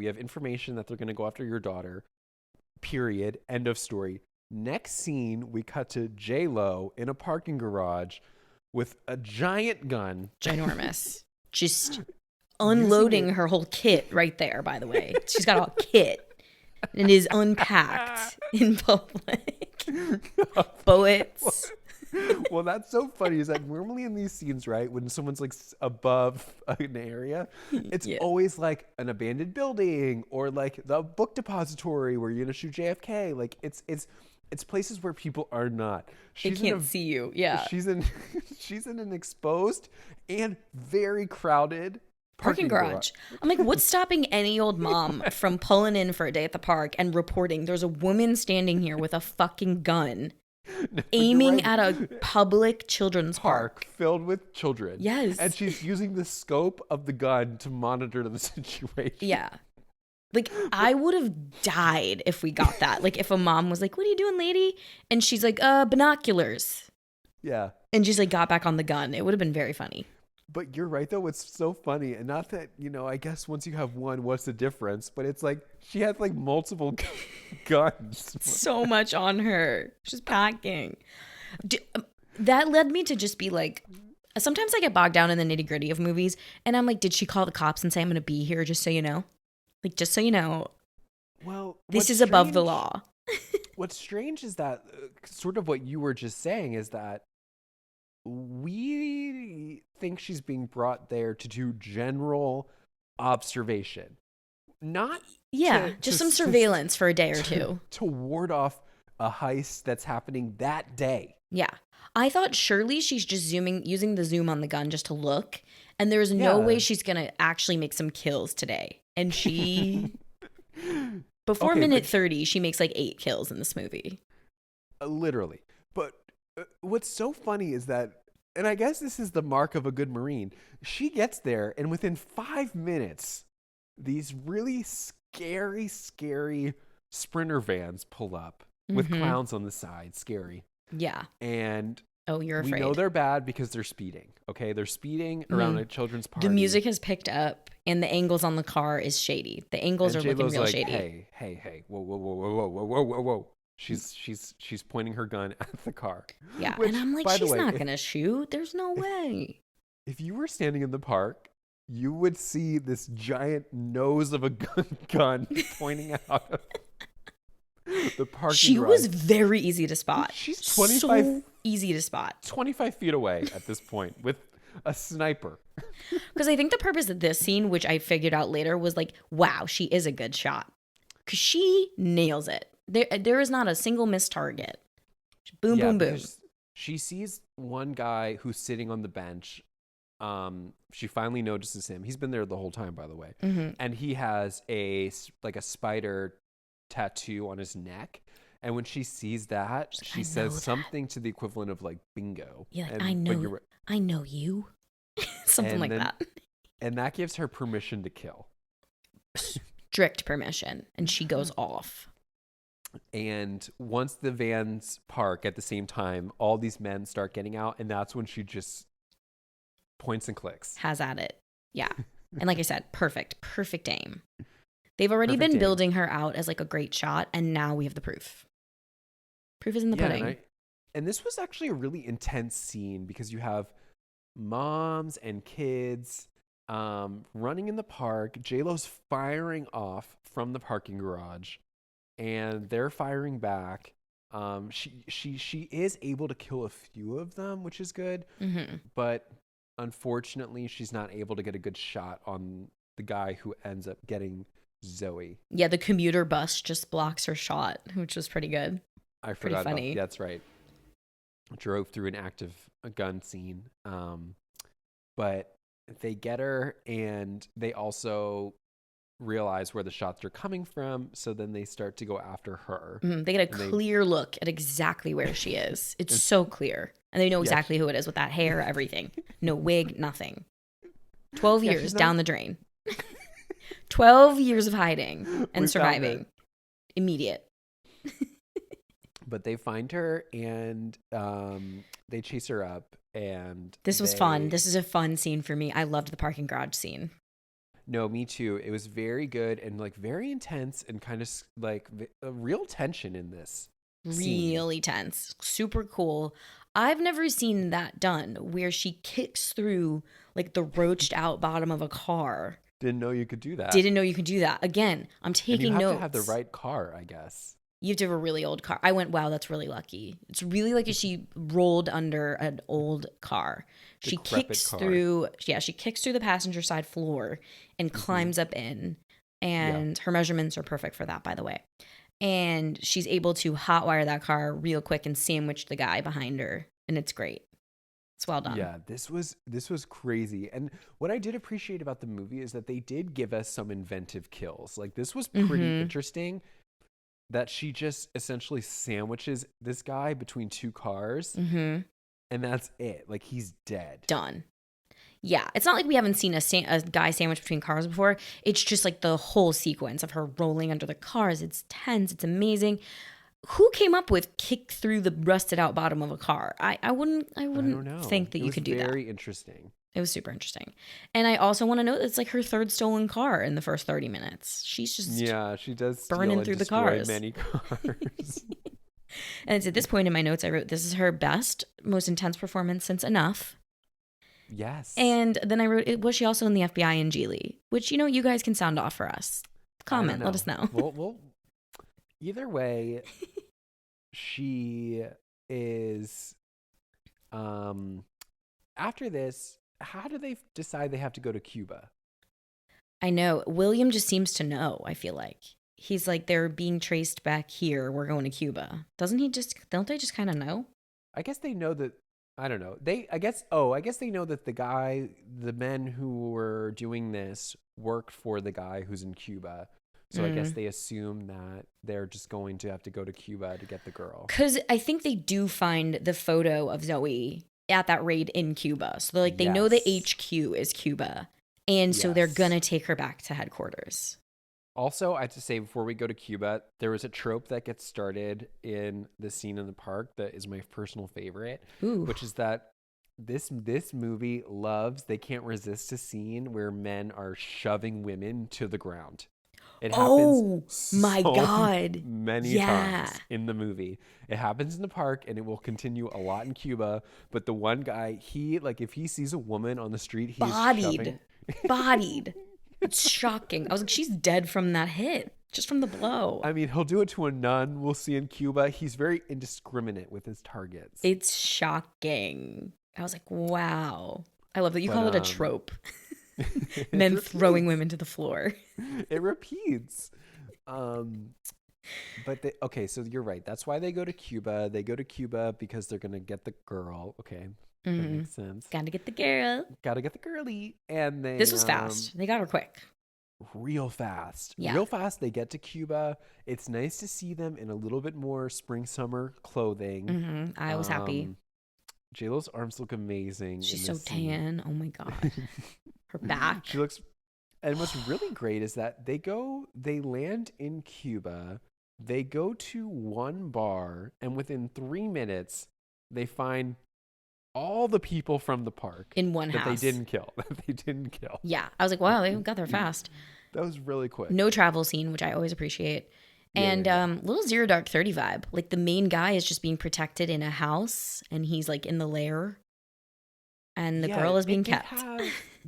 have information that they're going to go after your daughter, period, end of story. Next scene, we cut to J-Lo in a parking garage with a giant gun. Ginormous. Just unloading her whole kit right there, by the way. She's got a kit. And is unpacked in public. Bullets. Well, that's so funny. Is that normally in these scenes, right, when someone's like above an area, it's always like an abandoned building or like the book depository where you're gonna shoot JFK. Like it's places where people are not. They can't see you. Yeah. She's in an exposed and very crowded parking garage. I'm like, what's stopping any old mom from pulling in for a day at the park and reporting there's a woman standing here with a fucking gun aiming at a public children's park filled with children? Yes. And she's using the scope of the gun to monitor the situation. Yeah. Like, I would have died if we got that. Like, if a mom was like, what are you doing, lady? And she's like, binoculars. Yeah. and just like got back on the gun. It would have been very funny. But you're right, though. It's so funny. And not that, I guess once you have one, what's the difference? But it's like she had like multiple guns. So much on her. She's packing. That led me to just be like, sometimes I get bogged down in the nitty gritty of movies. And I'm like, did she call the cops and say, I'm going to be here just so you know? Like, just so you know, Well, this is above the law. What's strange is that sort of what you were just saying is that we think she's being brought there to do general observation, not just some surveillance for a day or two to ward off a heist that's happening that day. Yeah, I thought surely she's just using the zoom on the gun just to look, and there's no way she's gonna actually make some kills today. And she before minute 30 she makes like 8 kills in this movie, literally. But what's so funny is that, and I guess this is the mark of a good Marine, she gets there and within 5 minutes, these really scary Sprinter vans pull up with clowns on the side. Scary. Yeah. And you're afraid. We know they're bad because they're speeding. Okay, they're speeding around a children's party. The music has picked up and the angles on the car is shady. The angles are looking real shady. Hey, whoa. She's pointing her gun at the car. Yeah, and I'm like, she's not gonna shoot. There's no way. If you were standing in the park, you would see this giant nose of a gun pointing out of the parking She garage. was very easy to spot. She's 25. So easy to spot. 25 feet away at this point with a sniper. Because I think the purpose of this scene, which I figured out later, was like, wow, she is a good shot. Because she nails it. There is not a single missed target. Boom. She sees one guy who's sitting on the bench. She finally notices him. He's been there the whole time, by the way. And he has a spider tattoo on his neck. And when she sees that, she says something to the equivalent of like bingo. Yeah, I know you. Something like that. And that gives her permission to kill. Strict permission. And she goes off. And once the vans park at the same time, all these men start getting out. And that's when she just points and clicks. Has at it. Yeah. And like I said, perfect aim. They've already been building her out as like a great shot. And now we have the proof. Proof is in the pudding. And this was actually a really intense scene because you have moms and kids running in the park. J-Lo's firing off from the parking garage. And they're firing back. She is able to kill a few of them, which is good. But unfortunately, she's not able to get a good shot on the guy who ends up getting Zoe. Yeah, the commuter bus just blocks her shot, which was pretty good. I forgot about that. That's right. Drove through an active gun scene. But they get her, and they also realize where the shots are coming from, so then they start to go after her. They get a clear look at exactly where she is. It's so clear. And they know exactly who it is with that hair, everything. No wig, nothing. 12 years down the drain. 12 years of hiding and surviving. Immediate. But they find her, and they chase her up, and this was fun. This is a fun scene for me. I loved the parking garage scene. No, me too. It was very good and like very intense and kind of like a real tension in this. Really tense. Super cool. I've never seen that done where she kicks through like the roached out bottom of a car. Didn't know you could do that. Again, I'm taking notes. You have to have the right car, I guess. You have to have a really old car. I went, wow, that's really lucky. It's really lucky she rolled under an old car. She kicks through the passenger side floor and climbs up in. And her measurements are perfect for that, by the way. And she's able to hotwire that car real quick and sandwich the guy behind her. And it's great. It's well done. Yeah, this was crazy. And what I did appreciate about the movie is that they did give us some inventive kills. Like this was pretty interesting. That she just essentially sandwiches this guy between two cars. And that's it. Like, he's dead. Done. Yeah. It's not like we haven't seen a guy sandwiched between cars before. It's just like the whole sequence of her rolling under the cars. It's tense. It's amazing. who came up with kick through the rusted out bottom of a car? I wouldn't I don't know. think that you could do that. Very interesting. It was super interesting. And I also want to note it's like her third stolen car in the first 30 minutes. She's just she does burning through the cars. Many cars. And it's at this point in my notes I wrote, this is her best, most intense performance since Enough. Yes. And then I wrote, was she also in the FBI and Geely? Which, you guys can sound off for us. Comment, let us know. Well, either way, she is, after this, how do they decide they have to go to Cuba? I know. William just seems to know, I feel like. He's like, they're being traced back here. We're going to Cuba. Don't they just kind of know? I guess they know that, I don't know. I guess they know that the men who were doing this worked for the guy who's in Cuba. So I guess they assume that they're just going to have to go to Cuba to get the girl. Because I think they do find the photo of Zoe at that raid in Cuba. So they're like, they know the HQ is Cuba. And so they're going to take her back to headquarters. Also, I have to say, before we go to Cuba, there was a trope that gets started in the scene in the park that is my personal favorite, which is that this movie they can't resist a scene where men are shoving women to the ground. It happens God. many times in the movie. It happens in the park, and it will continue a lot in Cuba. But the one guy, if he sees a woman on the street, he's bodied. It's shocking. I was like, she's dead from that hit, just from the blow. I mean, he'll do it to a nun. We'll see in Cuba. He's very indiscriminate with his targets. It's shocking. I was like, wow. I love that you call it a trope. Men throwing women to the floor. It repeats. Okay, so you're right. That's why they go to Cuba. They go to Cuba because they're going to get the girl. Okay. That makes sense. Gotta get the girl. Gotta get the girlie. And this was fast. They got her quick. Real fast. Yeah. Real fast. They get to Cuba. It's nice to see them in a little bit more spring summer clothing. I was happy. JLo's arms look amazing. She's so tan. Oh my God. Her back. She looks. And what's really great is that they land in Cuba. They go to one bar, and within 3 minutes, they find all the people from the park in one house that they didn't kill. Yeah. I was like, wow, they got there fast. That was really quick. No travel scene, which I always appreciate. And little Zero Dark 30 vibe. Like the main guy is just being protected in a house, and he's like in the lair, and the girl is being kept.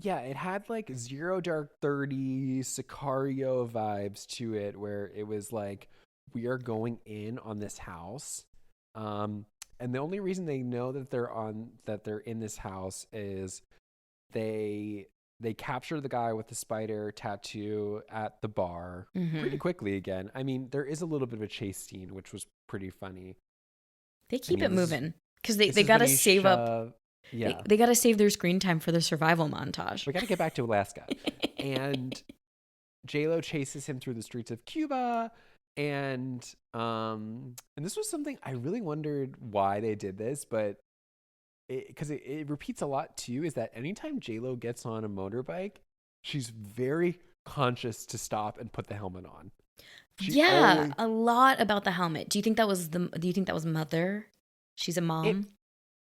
It had like Zero Dark 30 Sicario vibes to it, where it was like, we are going in on this house. And the only reason they know that they're in this house is they capture the guy with the spider tattoo at the bar pretty quickly again. I mean, there is a little bit of a chase scene, which was pretty funny. They keep it moving because they got to save up. Yeah. They got to save their screen time for the survival montage. We got to get back to Alaska. And JLo chases him through the streets of Cuba. And this was something I really wondered why they did this, but because it repeats a lot too, is that anytime JLo gets on a motorbike, she's very conscious to stop and put the helmet on. A lot about the helmet. Do you think that was Mother? She's a mom?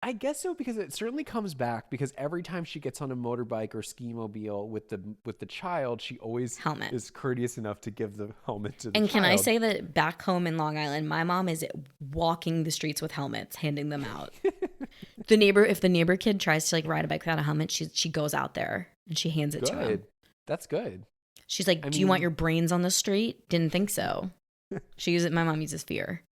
I guess so, because it certainly comes back, because every time she gets on a motorbike or ski mobile with the child, she always is courteous enough to give the helmet to the child. And can I say that back home in Long Island, my mom is walking the streets with helmets, handing them out. If the neighbor kid tries to like ride a bike without a helmet, she goes out there and she hands it to him. That's good. She's like, do you want your brains on the street? Didn't think so. My mom uses fear.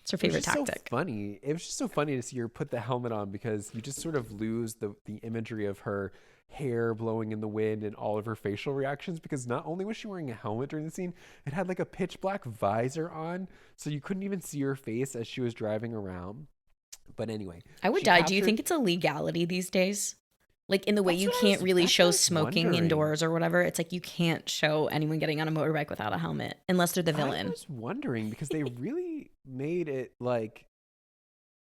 It's her favorite tactic. So funny. It was just so funny to see her put the helmet on, because you just sort of lose the imagery of her hair blowing in the wind and all of her facial reactions, because not only was she wearing a helmet during the scene, it had like a pitch black visor on, so you couldn't even see her face as she was driving around. But anyway, I would die. Do you think it's a legality these days? Like in the way you can't really show smoking indoors or whatever. It's like you can't show anyone getting on a motorbike without a helmet unless they're the villain. I was wondering, because they really made it like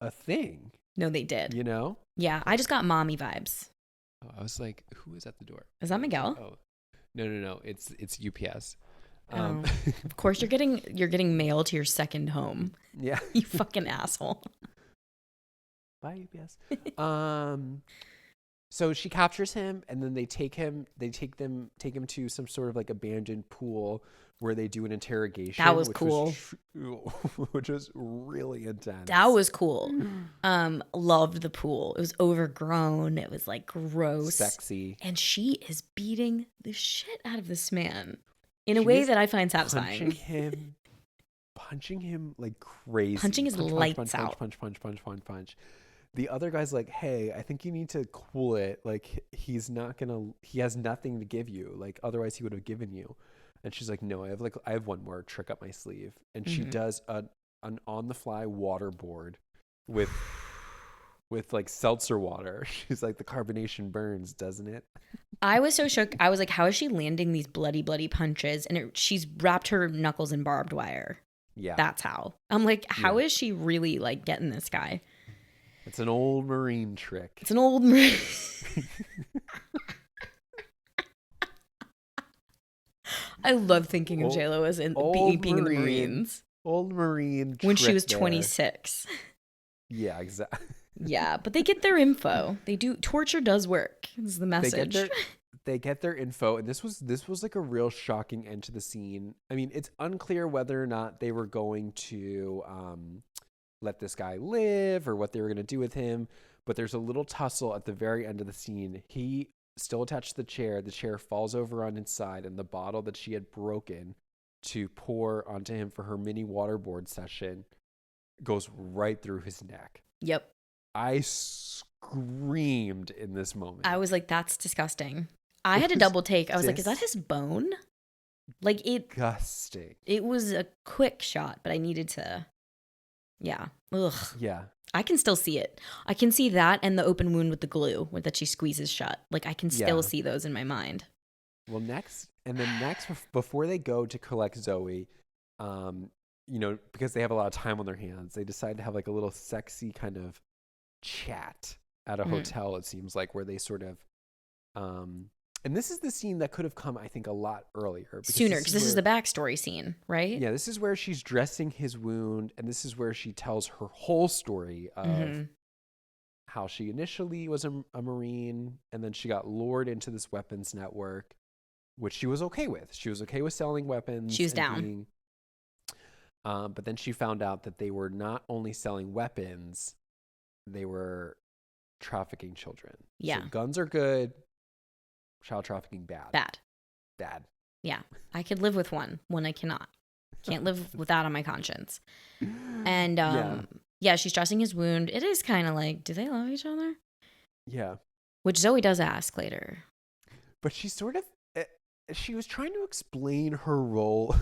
a thing. No, they did. You know? Yeah, I just got mommy vibes. Oh, I was like, who is at the door? Is that Miguel? Oh, no. It's UPS. Of course, you're getting mail to your second home. Yeah. You fucking asshole. Bye, UPS. So she captures him, and then they take him to some sort of like abandoned pool where they do an interrogation. That was cool. Which was really intense. That was cool. Loved the pool. It was overgrown. It was like gross. Sexy. And she is beating the shit out of this man in a way that I find satisfying. Punching him like crazy. Punching his lights out. Punch. The other guy's like, hey, I think you need to cool it. Like, he has nothing to give you. Like, otherwise he would have given you. And she's like, no, I have one more trick up my sleeve. And she does an on the fly waterboard with like seltzer water. She's like, the carbonation burns, doesn't it? I was so shook. I was like, how is she landing these bloody punches? And she's wrapped her knuckles in barbed wire. Yeah. That's how. I'm like, how is she really like getting this guy? It's an old Marine trick. It's an old Marine. I love thinking of JLo as being in the Marines. Old Marine trick when she was 26. Yeah, exactly. Yeah, but they get their info. They do. Torture does work. Is the message. They get their info, and this was like a real shocking end to the scene. I mean, it's unclear whether or not they were going to let this guy live or what they were going to do with him. But there's a little tussle at the very end of the scene. He still attached to the chair. The chair falls over on its side, and the bottle that she had broken to pour onto him for her mini waterboard session goes right through his neck. Yep. I screamed in this moment. I was like, that's disgusting. I had a double take. I was like, is that his bone? Like it. Disgusting. It was a quick shot, but I needed to. Yeah. Ugh. Yeah. I can still see it. I can see that and the open wound with the glue that she squeezes shut. Like I can still see those in my mind. Well, next, before they go to collect Zoe, because they have a lot of time on their hands, they decide to have like a little sexy kind of chat at a hotel. It seems like where they sort of, and this is the scene that could have come, I think, a lot earlier. Sooner, because this is the backstory scene, right? Yeah, this is where she's dressing his wound, and this is where she tells her whole story of how she initially was a Marine, and then she got lured into this weapons network, which she was okay with. She was okay with selling weapons. She was down. But then she found out that they were not only selling weapons, they were trafficking children. Yeah. So guns are good. Child trafficking, bad. Yeah. I could live with one I cannot. Can't live with that on my conscience. And she's dressing his wound. It is kind of like, do they love each other? Yeah. Which Zoe does ask later. But she was trying to explain her role.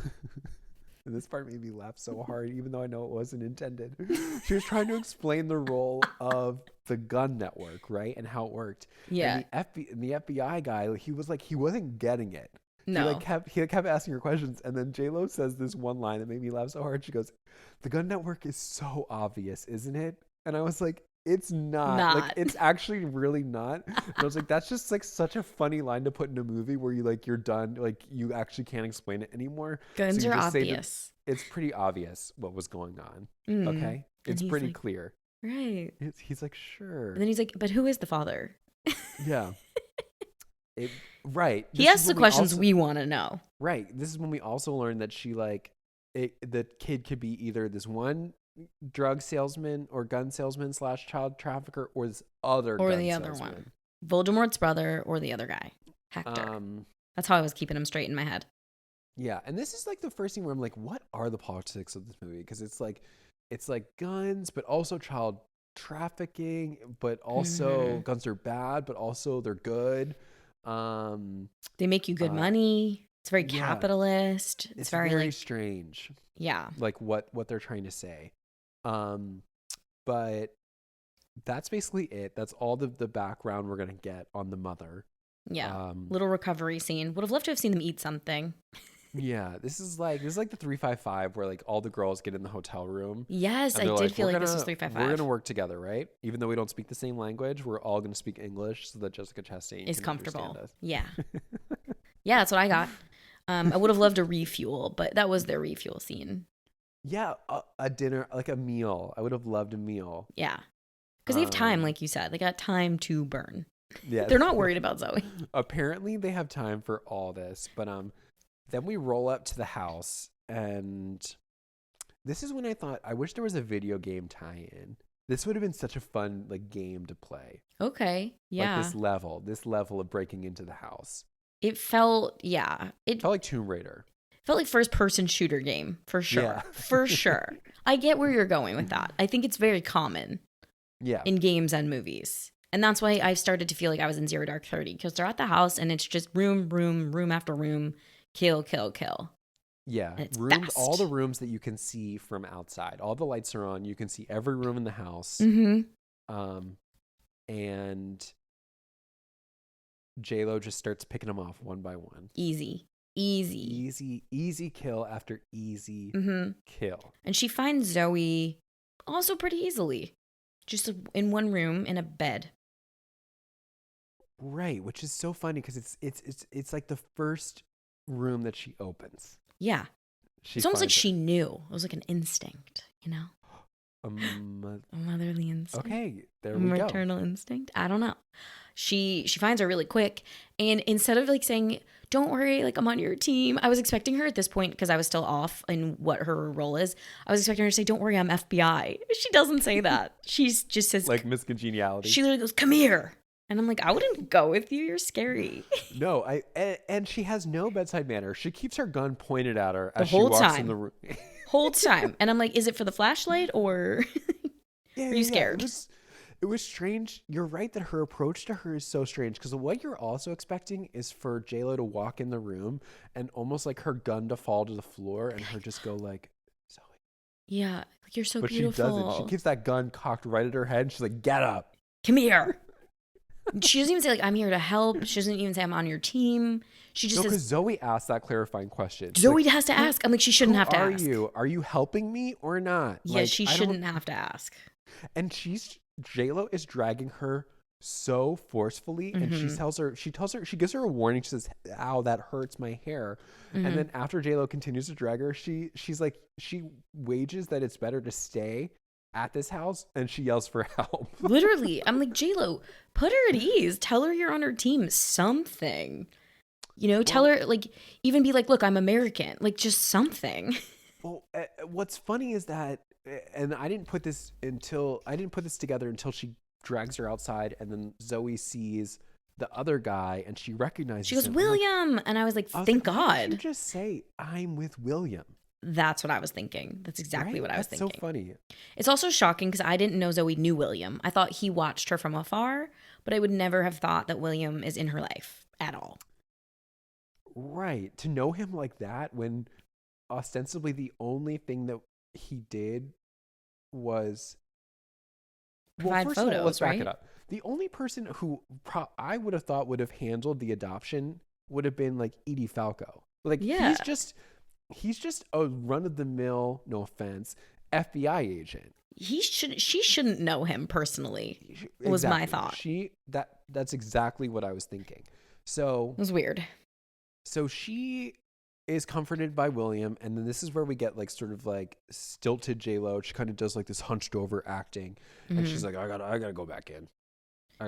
And this part made me laugh so hard, even though I know it wasn't intended. She was trying to explain the role of the gun network, right? And how it worked. Yeah. And the FBI guy, he wasn't getting it. No. He kept asking her questions. And then J-Lo says this one line that made me laugh so hard. She goes, the gun network is so obvious, isn't it? And I was like, it's not. Like, it's actually really not. And I was like, that's just like such a funny line to put in a movie where you're done. Like, you actually can't explain it anymore. Guns are obvious. It's pretty obvious what was going on. Okay? It's pretty like, clear. Right. He's like, sure. And then he's like, but who is the father? Yeah. Right. He asks the questions we want to know. Right. This is when we also learned that the kid could be either this one drug salesman or gun salesman / child trafficker or this other or gun the other salesman. one. Voldemort's brother or the other guy. Hector. That's how I was keeping him straight in my head. Yeah. And this is like the first thing where I'm like, what are the politics of this movie? Because it's like guns, but also child trafficking, but also guns are bad, but also they're good. They make you good money. It's very capitalist. It's very like, strange. Yeah. Like what they're trying to say. But that's basically it. That's all the background we're going to get on the mother. Yeah. Little recovery scene. Would have loved to have seen them eat something. Yeah. This is like the 355 where like all the girls get in the hotel room. Yes, I did feel like this was 355. We're going to work together, right? Even though we don't speak the same language, we're all going to speak English so that Jessica Chastain is can comfortable. understand us. Yeah. Yeah, that's what I got. I would have loved a refuel, but that was their refuel scene. Yeah, a dinner, like a meal. I would have loved a meal. Yeah. Because they have time, like you said. They got time to burn. Yeah. They're not worried about Zoe. Apparently they have time for all this, but then we roll up to the house, and this is when I thought, I wish there was a video game tie-in. This would have been such a fun like game to play. Okay. Yeah. Like this level of breaking into the house. It felt, yeah. It felt like Tomb Raider. Felt like first-person shooter game, for sure. Yeah. For sure. I get where you're going with that. I think it's very common in games and movies. And that's why I started to feel like I was in Zero Dark 30, because they're at the house and it's just room after room, kill, kill, kill. Yeah, rooms, all the rooms that you can see from outside. All the lights are on. You can see every room in the house. Mm-hmm. And J-Lo just starts picking them off one by one. Easy kill after easy kill. And she finds Zoe also pretty easily, just in one room in a bed. Right, which is so funny because it's like the first room that she opens. Yeah. It's almost like she knew. It was like an instinct, you know? A motherly instinct. Okay, there we go. Maternal instinct. I don't know. She finds her really quick. And instead of like saying, don't worry, like I'm on your team, I was expecting her at this point, because I was still off in what her role is. I was expecting her to say, don't worry, I'm FBI. She doesn't say that. She just says, like Miss Congeniality. She literally goes, come here. And I'm like, I wouldn't go with you. You're scary. No, and she has no bedside manner. She keeps her gun pointed at her as she walks in the room. Whole time. And I'm like, is it for the flashlight or are you scared? It was strange. You're right that her approach to her is so strange, because what you're also expecting is for J-Lo to walk in the room and almost like her gun to fall to the floor and her just go like, Zoe. Yeah, like you're so but beautiful. But she doesn't. She keeps that gun cocked right at her head and she's like, get up. Come here. She doesn't even say like, I'm here to help. She doesn't even say I'm on your team. She just says, because Zoe asked that clarifying question. Zoe has to ask. I'm like, she shouldn't have to ask. Are you helping me or not? Yeah, she shouldn't have to ask. And J-Lo is dragging her so forcefully, and she gives her a warning. She says, ow, that hurts my hair. And then after J-Lo continues to drag her, she's like, she wages that it's better to stay at this house, and she yells for help. Literally. I'm like, J-Lo, put her at ease. Tell her you're on her team. Something. You know, tell her, like, even be like, look, I'm American. Like, just something. Well, what's funny is that, and I didn't put this together until she drags her outside, and then Zoe sees the other guy, and she recognizes him. She goes, William. And I was like, thank God. Why did you just say, I'm with William? That's what I was thinking. That's exactly what I was thinking. That's so funny. It's also shocking because I didn't know Zoe knew William. I thought he watched her from afar, but I would never have thought that William is in her life at all. Right. To know him like that, when ostensibly the only thing that he did was provide first photos, of all, let's back right? it up. The only person who I would have thought would have handled the adoption would have been like Edie Falco. Like, yeah. He's just a run-of-the-mill, no offense, FBI agent. She shouldn't know him personally. Exactly. Was my thought. That's exactly what I was thinking. So it was weird. So she is comforted by William, and then this is where we get like sort of like stilted J-Lo. She kind of does like this hunched over acting, and she's like, I gotta go back in.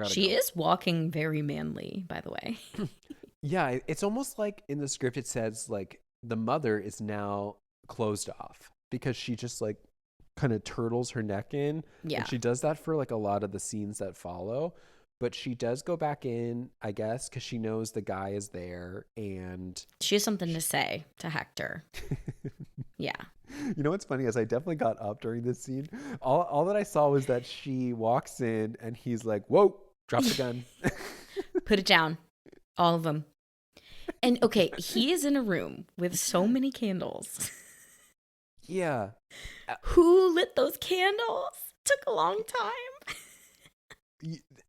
She is walking very manly, by the way. Yeah, it's almost like in the script it says like the mother is now closed off because she just like kind of turtles her neck in. Yeah. And she does that for like a lot of the scenes that follow. But she does go back in, I guess, because she knows the guy is there, and she has something to say to Hector. Yeah. You know what's funny is I definitely got up during this scene. All that I saw was that she walks in and he's like, whoa, drop the gun. Put it down. All of them. And okay, he is in a room with so many candles. Yeah. Who lit those candles? Took a long time.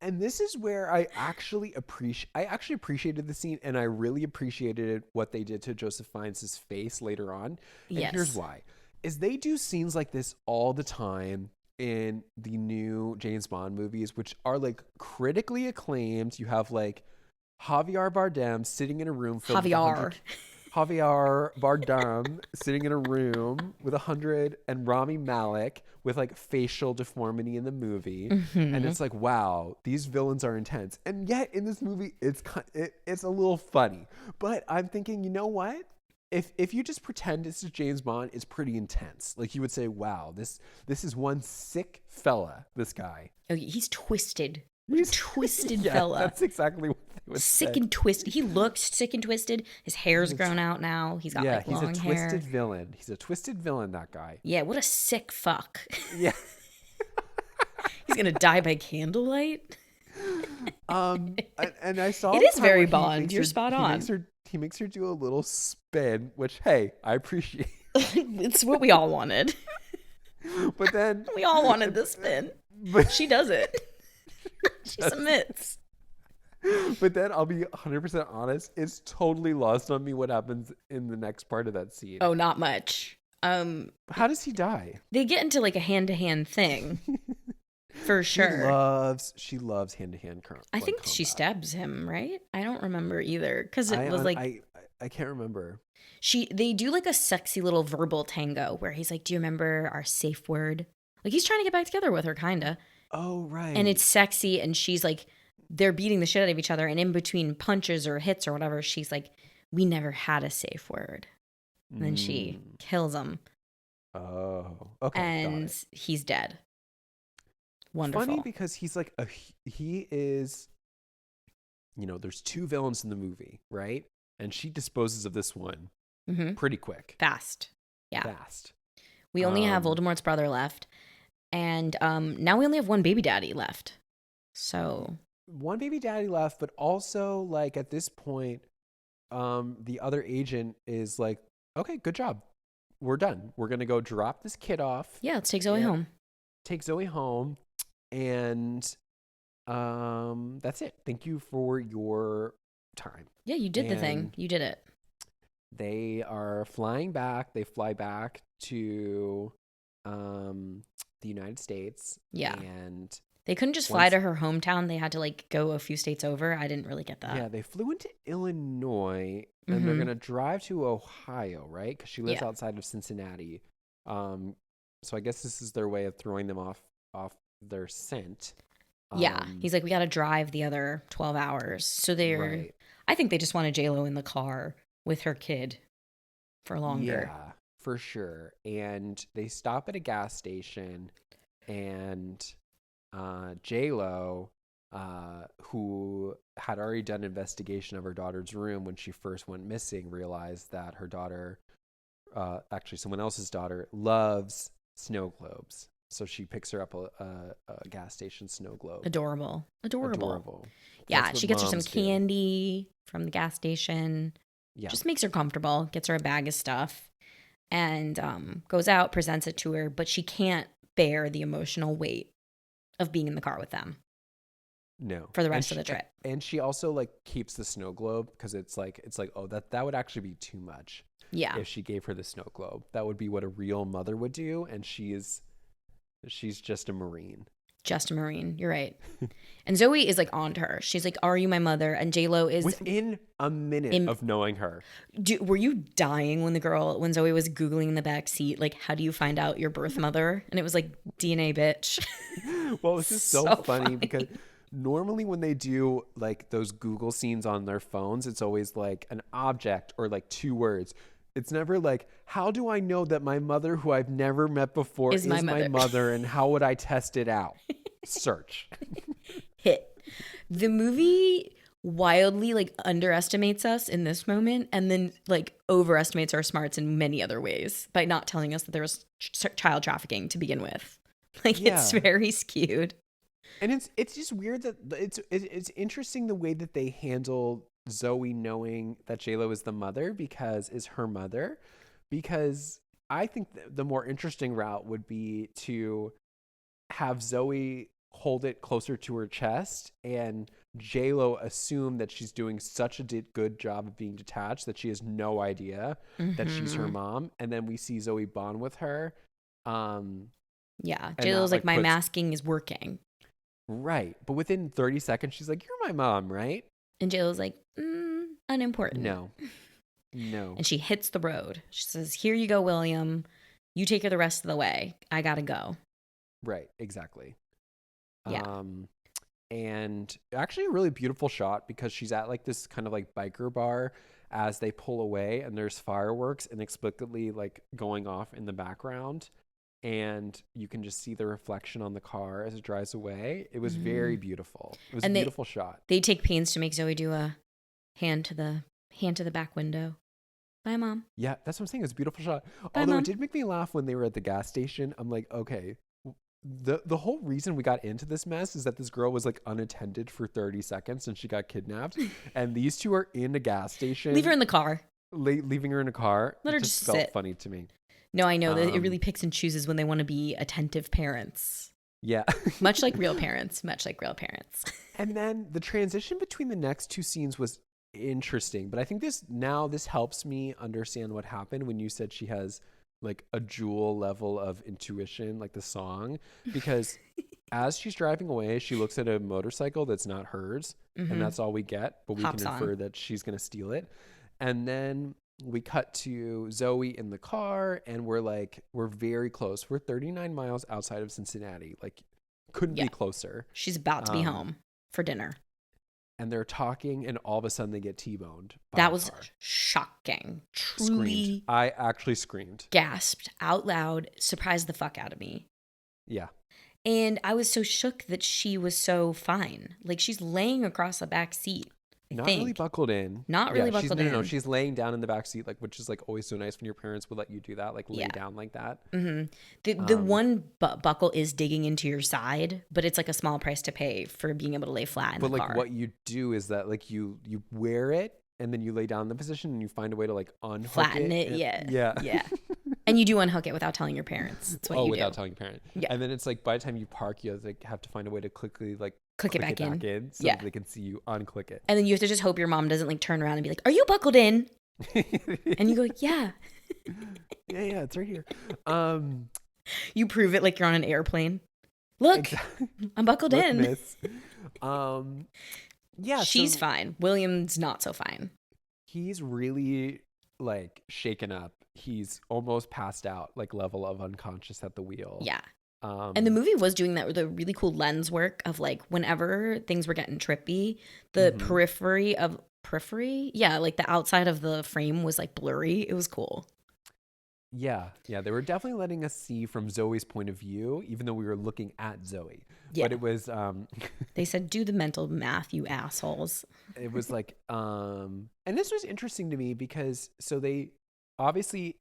And this is where I actually appreciated the scene, and I really appreciated what they did to Joseph Fiennes' face later on. And here's why. Is they do scenes like this all the time in the new James Bond movies, which are like critically acclaimed. You have like Javier Bardem sitting in a room filled with Javier Bardem sitting in a room with 100 and Rami Malek with like facial deformity in the movie. And it's like, wow, these villains are intense. And yet in this movie, it's a little funny. But I'm thinking, you know what? If you just pretend this is James Bond, it's pretty intense. Like you would say, wow, this is one sick fella, this guy. Oh, he's twisted. He's twisted fella. That's exactly what they would sick say. and twisted. He looks sick and twisted. His hair's grown out now. He's got like long hair. He's a twisted villain. He's a twisted villain, that guy. Yeah, what a sick fuck. Yeah. He's gonna die by candlelight. And I saw it is very Bond. You're spot on. He makes her do a little spin, which hey, I appreciate. It's what we all wanted. But then we all wanted the spin. But she does it. She submits. But then I'll be 100% honest. It's totally lost on me what happens in the next part of that scene. Oh, not much. How does he die? They get into like a hand-to-hand thing. For sure. She loves hand-to-hand combat. I think she stabs him, right? I don't remember either because it was like I can't remember. They do like a sexy little verbal tango where he's like, "Do you remember our safe word?" Like he's trying to get back together with her, kinda. Oh right. And it's sexy, and she's like, they're beating the shit out of each other, and in between punches or hits or whatever, she's like, "We never had a safe word," and then she kills him. Oh, okay. And he's dead. Wonderful. Funny because he's like he is, there's two villains in the movie, right? And she disposes of this one pretty quick. Fast. Yeah. Fast. We only have Voldemort's brother left. And now we only have one baby daddy left. So. One baby daddy left, but also like at this point, the other agent is like, okay, good job. We're done. We're going to go drop this kid off. Yeah, let's take Zoe home. Take Zoe home. And that's it. Thank you for your time. Yeah, you did the thing. You did it. They are flying back. They fly back to the United States. Yeah. And they couldn't just fly to her hometown. They had to like go a few states over. I didn't really get that. Yeah, they flew into Illinois and they're going to drive to Ohio, right? Because she lives outside of Cincinnati. So I guess this is their way of throwing them off their scent. Yeah. He's like, we got to drive the other 12 hours. So I think they just wanted J-Lo in the car with her kid for longer. Yeah, for sure. And they stop at a gas station and J-Lo, who had already done an investigation of her daughter's room when she first went missing, realized that her daughter, actually someone else's daughter, loves snow globes. So she picks her up a gas station snow globe. Adorable. Yeah, she gets her some candy from the gas station. Yeah. Just makes her comfortable, gets her a bag of stuff, and goes out, presents it to her, but she can't bear the emotional weight of being in the car with them. No. For the rest of the trip. And she also like keeps the snow globe because it's like, oh, that would actually be too much. Yeah. If she gave her the snow globe. That would be what a real mother would do, and she's just a Marine. Just a Marine. You're right. And Zoe is like on to her. She's like, "Are you my mother?" And J-Lo is within a minute of knowing her. Were you dying when Zoe was Googling in the back seat, like, how do you find out your birth mother? And it was like, DNA bitch. Well, it's just so funny because normally when they do like those Google scenes on their phones, it's always like an object or like two words. It's never like, how do I know that my mother, who I've never met before, is my mother, and how would I test it out? Search. Hit. The movie wildly like underestimates us in this moment and then like overestimates our smarts in many other ways by not telling us that there was child trafficking to begin with. Like, it's very skewed. And it's just weird that it's interesting the way that they handle Zoe knowing that J-Lo is the mother is her mother, because I think the more interesting route would be to have Zoe hold it closer to her chest and J-Lo assume that she's doing such a good job of being detached that she has no idea that she's her mom, and then we see Zoe bond with her. J-Lo's like, my masking is working. Right. But within 30 seconds, she's like, "You're my mom, right?" And J-Lo's like, unimportant. No. No. And she hits the road. She says, "Here you go, William. You take her the rest of the way. I gotta go." Right. Exactly. Yeah. And actually a really beautiful shot because she's at like this kind of like biker bar as they pull away, and there's fireworks inexplicably like going off in the background, and you can just see the reflection on the car as it drives away. It was very beautiful. It was And a beautiful shot. they take pains to make Zoe do a hand to the back window. Bye, Mom. Yeah, that's what I'm saying. It was a beautiful shot. Bye, Although Mom. it did make me laugh when they were at the gas station. I'm like, okay, the whole reason we got into this mess is that this girl was like unattended for 30 seconds and she got kidnapped, and these two are in a gas station. Leave her in the car. Leaving her in a car. Let her It just felt sit. funny to me. No, I know that it really picks and chooses when they want to be attentive parents. Yeah. Much like real parents. Much like real parents. And then the transition between the next two scenes was interesting, but I think this helps me understand what happened when you said she has like a jewel level of intuition, like the song, because as she's driving away, she looks at a motorcycle that's not hers, and that's all we get, but we Hops can infer on. that she's going to steal it. And then we cut to Zoe in the car, and we're very close. We're 39 miles outside of Cincinnati. Like, couldn't be closer. She's about to be home for dinner. And they're talking, and all of a sudden they get T-boned. That was shocking. Truly Screamed. I actually screamed. gasped out loud, surprised the fuck out of me. Yeah. And I was so shook that she was so fine. Like, she's laying across the back seat. Not really buckled in. Not really buckled in. No, she's laying down in the back seat, like, which is like always so nice when your parents would let you do that, like lay down like that. The one buckle is digging into your side, but it's like a small price to pay for being able to lay flat in the car. But like what you do is that like you wear it, and then you lay down in the position, and you find a way to like unhook flatten it. Yeah. And you do unhook it without telling your parents. That's what you do. Without telling your parent. Yeah. And then it's like by the time you park, you have to find a way to quickly like click it back in. So that they can see you unclick it. And then you have to just hope your mom doesn't like turn around and be like, "Are you buckled in?" And you go, "Yeah." Yeah, it's right here. You prove it like you're on an airplane. Look, I'm buckled in. Miss. Yeah, she's fine. William's not so fine. He's really like shaken up. He's almost passed out, like level of unconscious at the wheel. Yeah. And the movie was doing that with the really cool lens work of like whenever things were getting trippy, the periphery, like the outside of the frame was like blurry. It was cool. Yeah, they were definitely letting us see from Zoe's point of view, even though we were looking at Zoe. Yeah. But it was they said, "Do the mental math, you assholes." It was like and this was interesting to me because so they obviously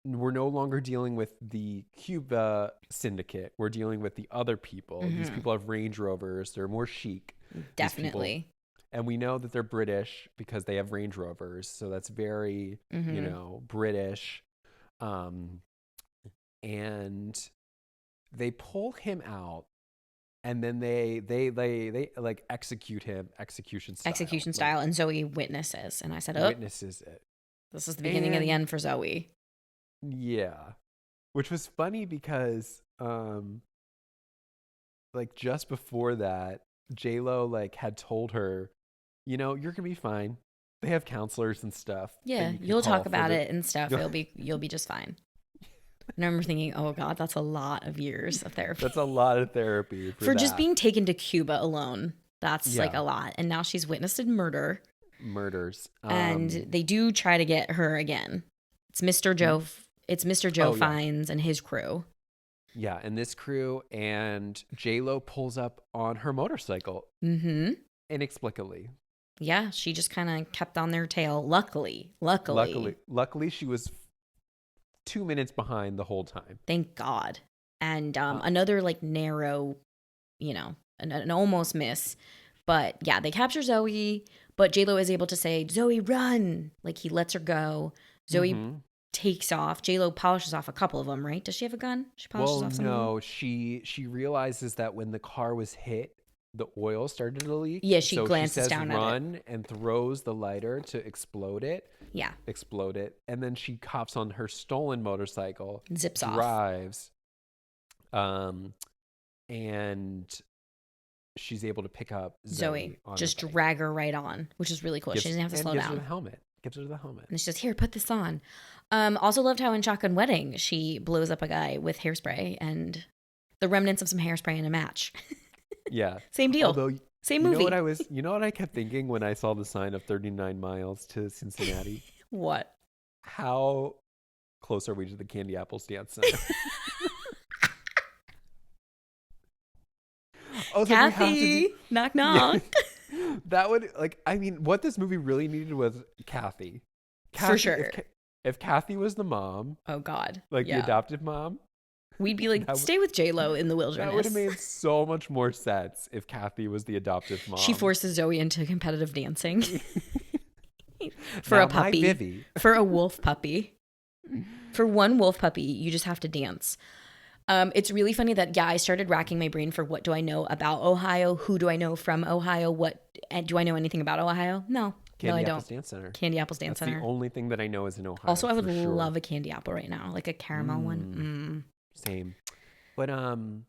we're no longer dealing with the Cuba syndicate. We're dealing with the other people. These people have Range Rovers. They're more chic. Definitely. And we know that they're British because they have Range Rovers. So that's very, British. And they pull him out, and then they like execute him execution style. And Zoe witnesses. And I said, witnesses it. This is the beginning of the end for Zoe. Yeah. Which was funny because like just before that, J-Lo like had told her, you're gonna be fine. They have counselors and stuff. Yeah, you'll talk about it and stuff. You'll be just fine. And I remember thinking, oh God, that's a lot of years of therapy. That's a lot of therapy for just being taken to Cuba alone. That's like a lot. And now she's witnessed murders. And they do try to get her again. It's Mr. Joe. It's Mr. Joe Fiennes and his crew. Yeah, and this crew, and J-Lo pulls up on her motorcycle. Inexplicably. Yeah, she just kind of kept on their tail. Luckily, she was 2 minutes behind the whole time. Thank God. And another like narrow, an almost miss. But yeah, they capture Zoe, but J-Lo is able to say, "Zoe, run!" Like he lets her go. Zoe takes off. J-Lo polishes off a couple of them, right? Does she have a gun? She polishes off some of them? No, she realizes that when the car was hit, the oil started to leak. Yeah, she glances down at it. Run, and throws the lighter to explode it. Yeah. Explode it. And then she hops on her stolen motorcycle. Zips off. Drives. And she's able to pick up Zoe on just drag her right on, which is really cool. She doesn't have to slow down. Gives her a helmet. Gives her the helmet. And it's just, here, put this on. Also loved how in Shotgun Wedding, she blows up a guy with hairspray and the remnants of some hairspray in a match. Yeah. Same deal. Although, Same movie. you know what I kept thinking when I saw the sign of 39 miles to Cincinnati? What? How close are we to the Candy Apples Dance Center? Oh, so Kathy, knock knock. Yeah. That would, like, I mean, what this movie really needed was Kathy. For sure. If Kathy was the mom, Oh God, like the adoptive mom, we'd be like, stay with J-Lo in the wilderness. That would have made so much more sense if Kathy was the adoptive mom. She forces Zoe into competitive dancing for a puppy, Vivi. For a wolf puppy. For one wolf puppy, you just have to dance. It's really funny that, I started racking my brain for what do I know about Ohio? Who do I know from Ohio? Do I know anything about Ohio? No, I don't. Apples Dance Center. Candy Apples Dance Center. That's the only thing that I know is in Ohio. Also, I would love a candy apple right now, like a caramel one. Same. But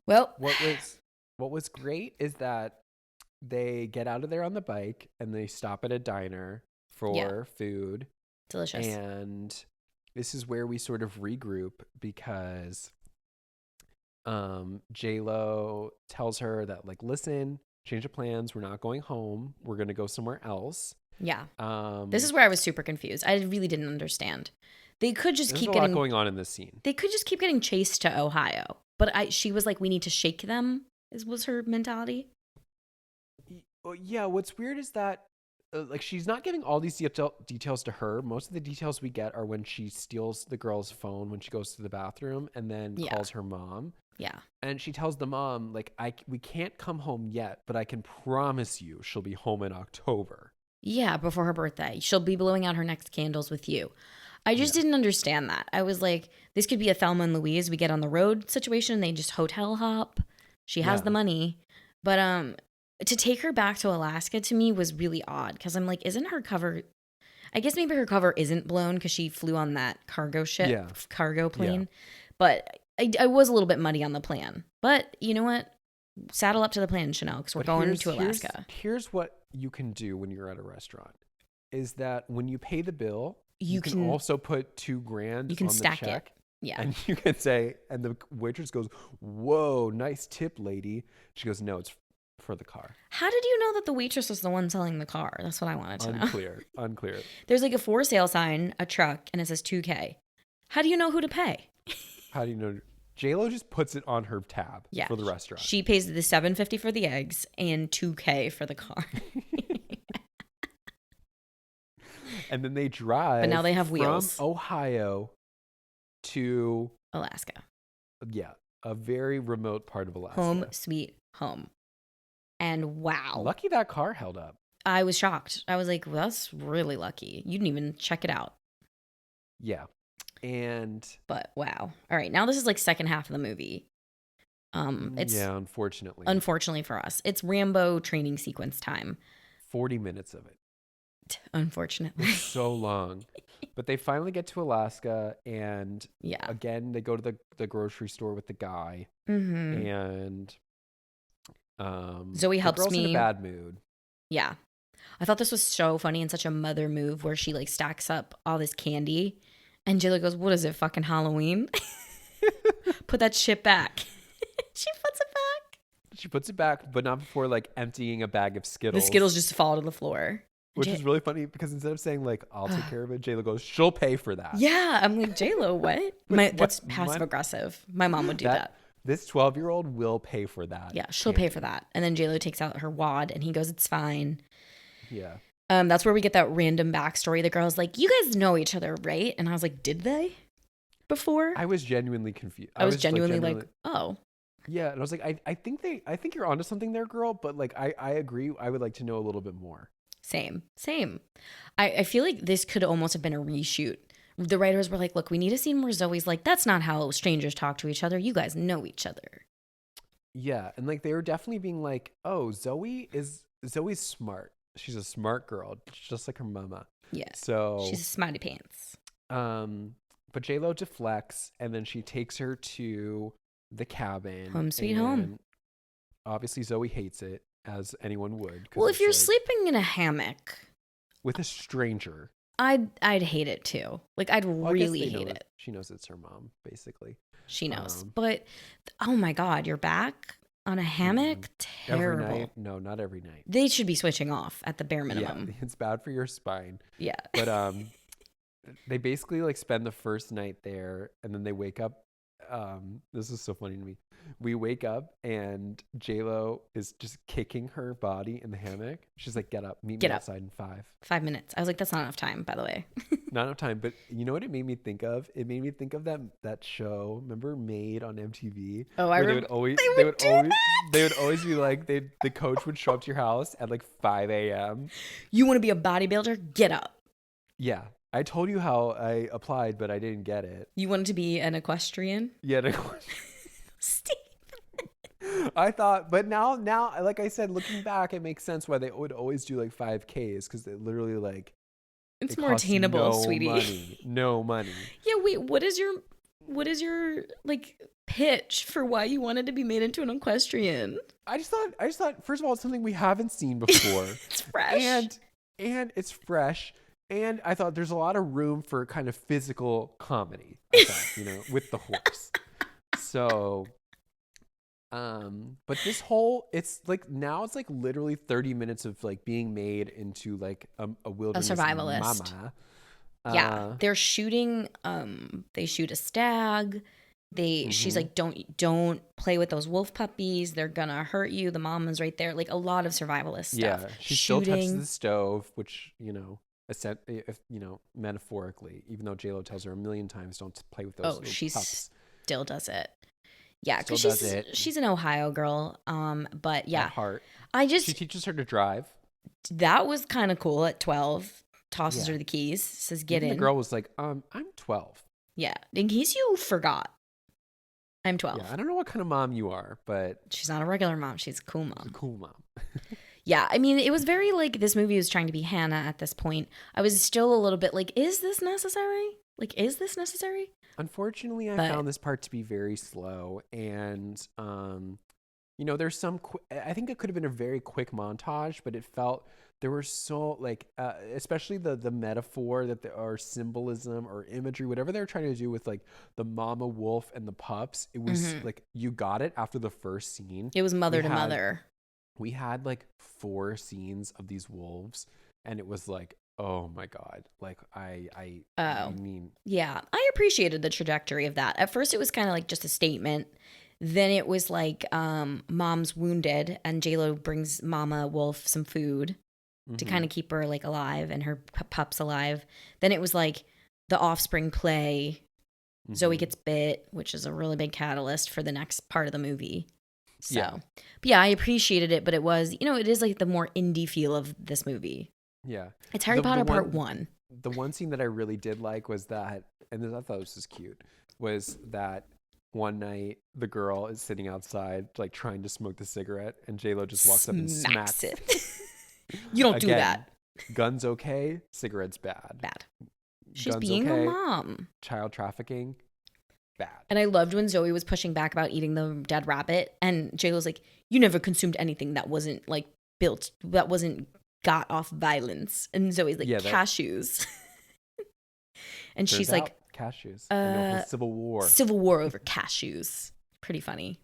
well, what was great is that they get out of there on the bike and they stop at a diner for food. Delicious. And this is where we sort of regroup because J-Lo tells her that, like, listen, change of plans. We're not going home. We're going to go somewhere else. Yeah. This is where I was super confused. I really didn't understand. They could just keep getting a lot going on in this scene. They could just keep getting chased to Ohio. But she was like, we need to shake them, was her mentality. Yeah, what's weird is that like, she's not giving all these details to her. Most of the details we get are when she steals the girl's phone when she goes to the bathroom and then calls her mom. Yeah. And she tells the mom, like, we can't come home yet, but I can promise you she'll be home in October. Yeah, before her birthday. She'll be blowing out her next candles with you. I just didn't understand that. I was like, this could be a Thelma and Louise. We get on the road situation. They just hotel hop. She has the money. But to take her back to Alaska to me was really odd because I'm like, isn't her cover... I guess maybe her cover isn't blown because she flew on that cargo ship, cargo plane. Yeah. But I was a little bit muddy on the plan. But you know what? Saddle up to the plan, Chanel, because we're going to Alaska. Here's what you can do when you're at a restaurant is that when you pay the bill, you can also put $2,000 you can on stack the check. Yeah. And you can say, and the waitress goes, whoa, nice tip, lady. She goes, no, it's for the car. How did you know that the waitress was the one selling the car? That's what I wanted to know. Unclear. There's like a for sale sign, a truck, and it says $2,000. How do you know who to pay? How do you know? J-Lo just puts it on her tab for the restaurant. She pays the $7.50 for the eggs and $2,000 for the car. And then they drive. But now they have wheels. From Ohio to Alaska. Yeah, a very remote part of Alaska. Home sweet home. And wow. Lucky that car held up. I was shocked. I was like, well, that's really lucky. You didn't even check it out. Yeah. But wow. All right, now this is like second half of the movie. It's unfortunately for us, it's Rambo training sequence time. 40 minutes of it. Unfortunately, it's so long. But they finally get to Alaska, and again they go to the grocery store with the guy, and Zoe helps me. In a bad mood. Yeah, I thought this was so funny and such a mother move where she like stacks up all this candy. And Jayla goes, what is it, fucking Halloween? Put that shit back. She puts it back. She puts it back, but not before, like, emptying a bag of Skittles. The Skittles just fall to the floor. Which is really funny because instead of saying, like, I'll take care of it, Jayla goes, she'll pay for that. Yeah, I'm like, Jayla, what? That's passive-aggressive. My mom would do that. This 12-year-old will pay for that. Yeah, she'll pay for that. And then Jayla takes out her wad, and he goes, it's fine. Yeah. That's where we get that random backstory. The girl's like, you guys know each other, right? And I was like, did they before? I was genuinely confused. I was genuinely like, oh. Yeah. And I was like, I think you're onto something there, girl. But like, I agree. I would like to know a little bit more. Same. I feel like this could almost have been a reshoot. The writers were like, look, we need a scene where Zoe's like, that's not how strangers talk to each other. You guys know each other. Yeah. And like, they were definitely being like, oh, Zoe's smart. She's a smart girl, just like her mama. Yes. So she's a smarty pants. But J-Lo deflects, and then she takes her to the cabin. Home sweet home. Obviously, Zoe hates it, as anyone would. Well, if you're sleeping in a hammock with a stranger, I'd hate it too. Like I'd Well, I guess really they hate know it. she knows it's her mom, basically. She knows. Um, But oh my God, you're back on a hammock? every Terrible. night? No, not every night. They should be switching off at the bare Yeah, minimum. it's bad for your spine. Yeah. But they basically like spend the first night there, and then they wake up. This is so funny to me. We wake up and J-Lo is just kicking her body in the hammock. She's like, "Get up, meet me Get up. outside in 5." 5 minutes. I was like, that's not enough time, by the way. Not enough time, but you know what it made me think of? It made me think of that show. Remember Made on MTV? Oh, Where they would always be like the coach would show up to your house at like 5 a.m. You want to be a bodybuilder? Get up. Yeah. I told you how I applied, but I didn't get it. You wanted to be an equestrian? Yeah. Steve. I thought, but now, like I said, looking back, it makes sense why they would always do like 5Ks, because it literally like It's it more costs attainable, no sweetie. money, no money. Yeah, wait, what is your like pitch for why you wanted to be made into an equestrian? I just thought, first of all, it's something we haven't seen before. It's fresh. And it's fresh. And I thought there's a lot of room for kind of physical comedy, I thought, with the horse. So, but this whole, it's like, now it's like literally 30 minutes of like being made into like a wilderness survivalist. mama. Yeah, they're shooting. They shoot a stag. She's like, don't play with those wolf puppies. They're gonna hurt you. The mom is right there. Like a lot of survivalist stuff. Yeah, she still touches the stove, which if metaphorically, even though J-Lo tells her a million times, don't play with those. Oh, she pups. still does it. Yeah, because Still she's an Ohio girl. But yeah, At heart, she teaches her to drive. That was kind of cool. At 12, tosses her the keys, says get in. The girl was like, I'm 12. Yeah, in case you forgot, I'm 12. Yeah, I don't know what kind of mom you are, but she's not a regular mom. She's a cool mom. She's a cool mom. Yeah, I mean, it was very like this movie was trying to be Hannah at this point. I was still a little bit like, is this necessary? Like, is this necessary? Unfortunately, I found this part to be very slow. And, there's some, I think it could have been a very quick montage, but it felt, there were so like, especially the metaphor that or symbolism or imagery, whatever they were trying to do with like the mama wolf and the pups. It was like, you got it after the first scene. It was mother to mother. We had like 4 scenes of these wolves, and it was like, oh my God. Like I mean, yeah, I appreciated the trajectory of that. At first it was kind of like just a statement. Then it was like, mom's wounded and J-Lo brings mama wolf some food to kind of keep her like alive and her pups alive. Then it was like the offspring play. Zoe gets bit, which is a really big catalyst for the next part of the movie. So, but yeah, I appreciated it, but it was, it is like the more indie feel of this movie. Yeah. It's Harry Potter Part 1. The one scene that I really did like was that, and I thought this was cute, was that one night the girl is sitting outside, like trying to smoke the cigarette, and J-Lo just walks up and smacks it. You don't do that. Guns okay, cigarettes bad. Bad. She's Guns being okay, a mom. Child trafficking, bad. And I loved when Zoe was pushing back about eating the dead rabbit, and J-Lo's like, you never consumed anything that wasn't like built, that wasn't got off violence. And Zoe's like, cashews. And she's like, cashews. Civil war over cashews. Pretty funny.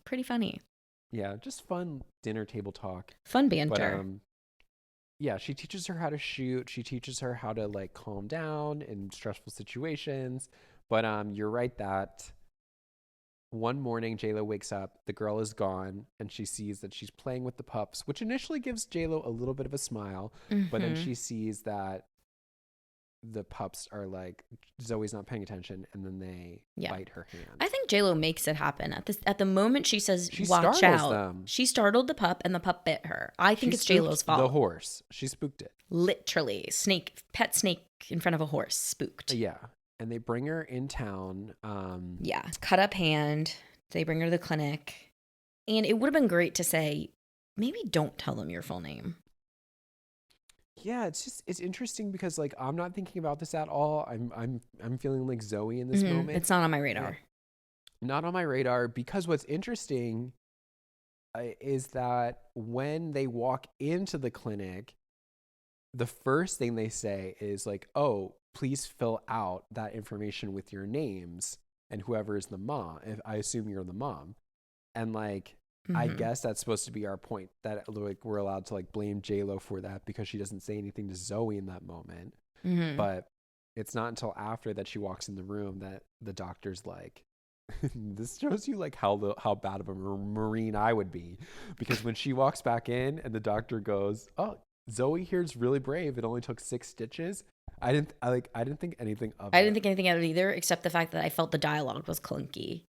Yeah, just fun dinner table talk. Fun banter. But, yeah, she teaches her how to shoot. She teaches her how to like calm down in stressful situations. But you're right that one morning J-Lo wakes up, the girl is gone, and she sees that she's playing with the pups, which initially gives J-Lo a little bit of a smile. But then she sees that the pups are like, Zoe's not paying attention, and then they bite her hand. I think J-Lo makes it happen. At the moment she says, watch out. Them. She startled the pup, and the pup bit her. I think it's J-Lo's fault. The horse. She spooked it. Literally. Pet snake in front of a horse. Spooked. Yeah. And they bring her in town. Cut up hand. They bring her to the clinic. And it would have been great to say, maybe don't tell them your full name. Yeah, it's interesting because like I'm not thinking about this at all. I'm feeling like Zoe in this moment. It's not on my radar. Not on my radar, because what's interesting is that when they walk into the clinic, the first thing they say is like, "Oh, please fill out that information with your names and whoever is the mom. If I assume you're the mom. And like, I guess that's supposed to be our point, that like we're allowed to like blame J-Lo for that because she doesn't say anything to Zoe in that moment. But it's not until after that she walks in the room that the doctor's like, this shows you like how bad of a Marine I would be, because when she walks back in and the doctor goes, "Oh, Zoe here's really brave. It only took 6 stitches." I didn't think anything of it. I didn't think anything of it either, except the fact that I felt the dialogue was clunky.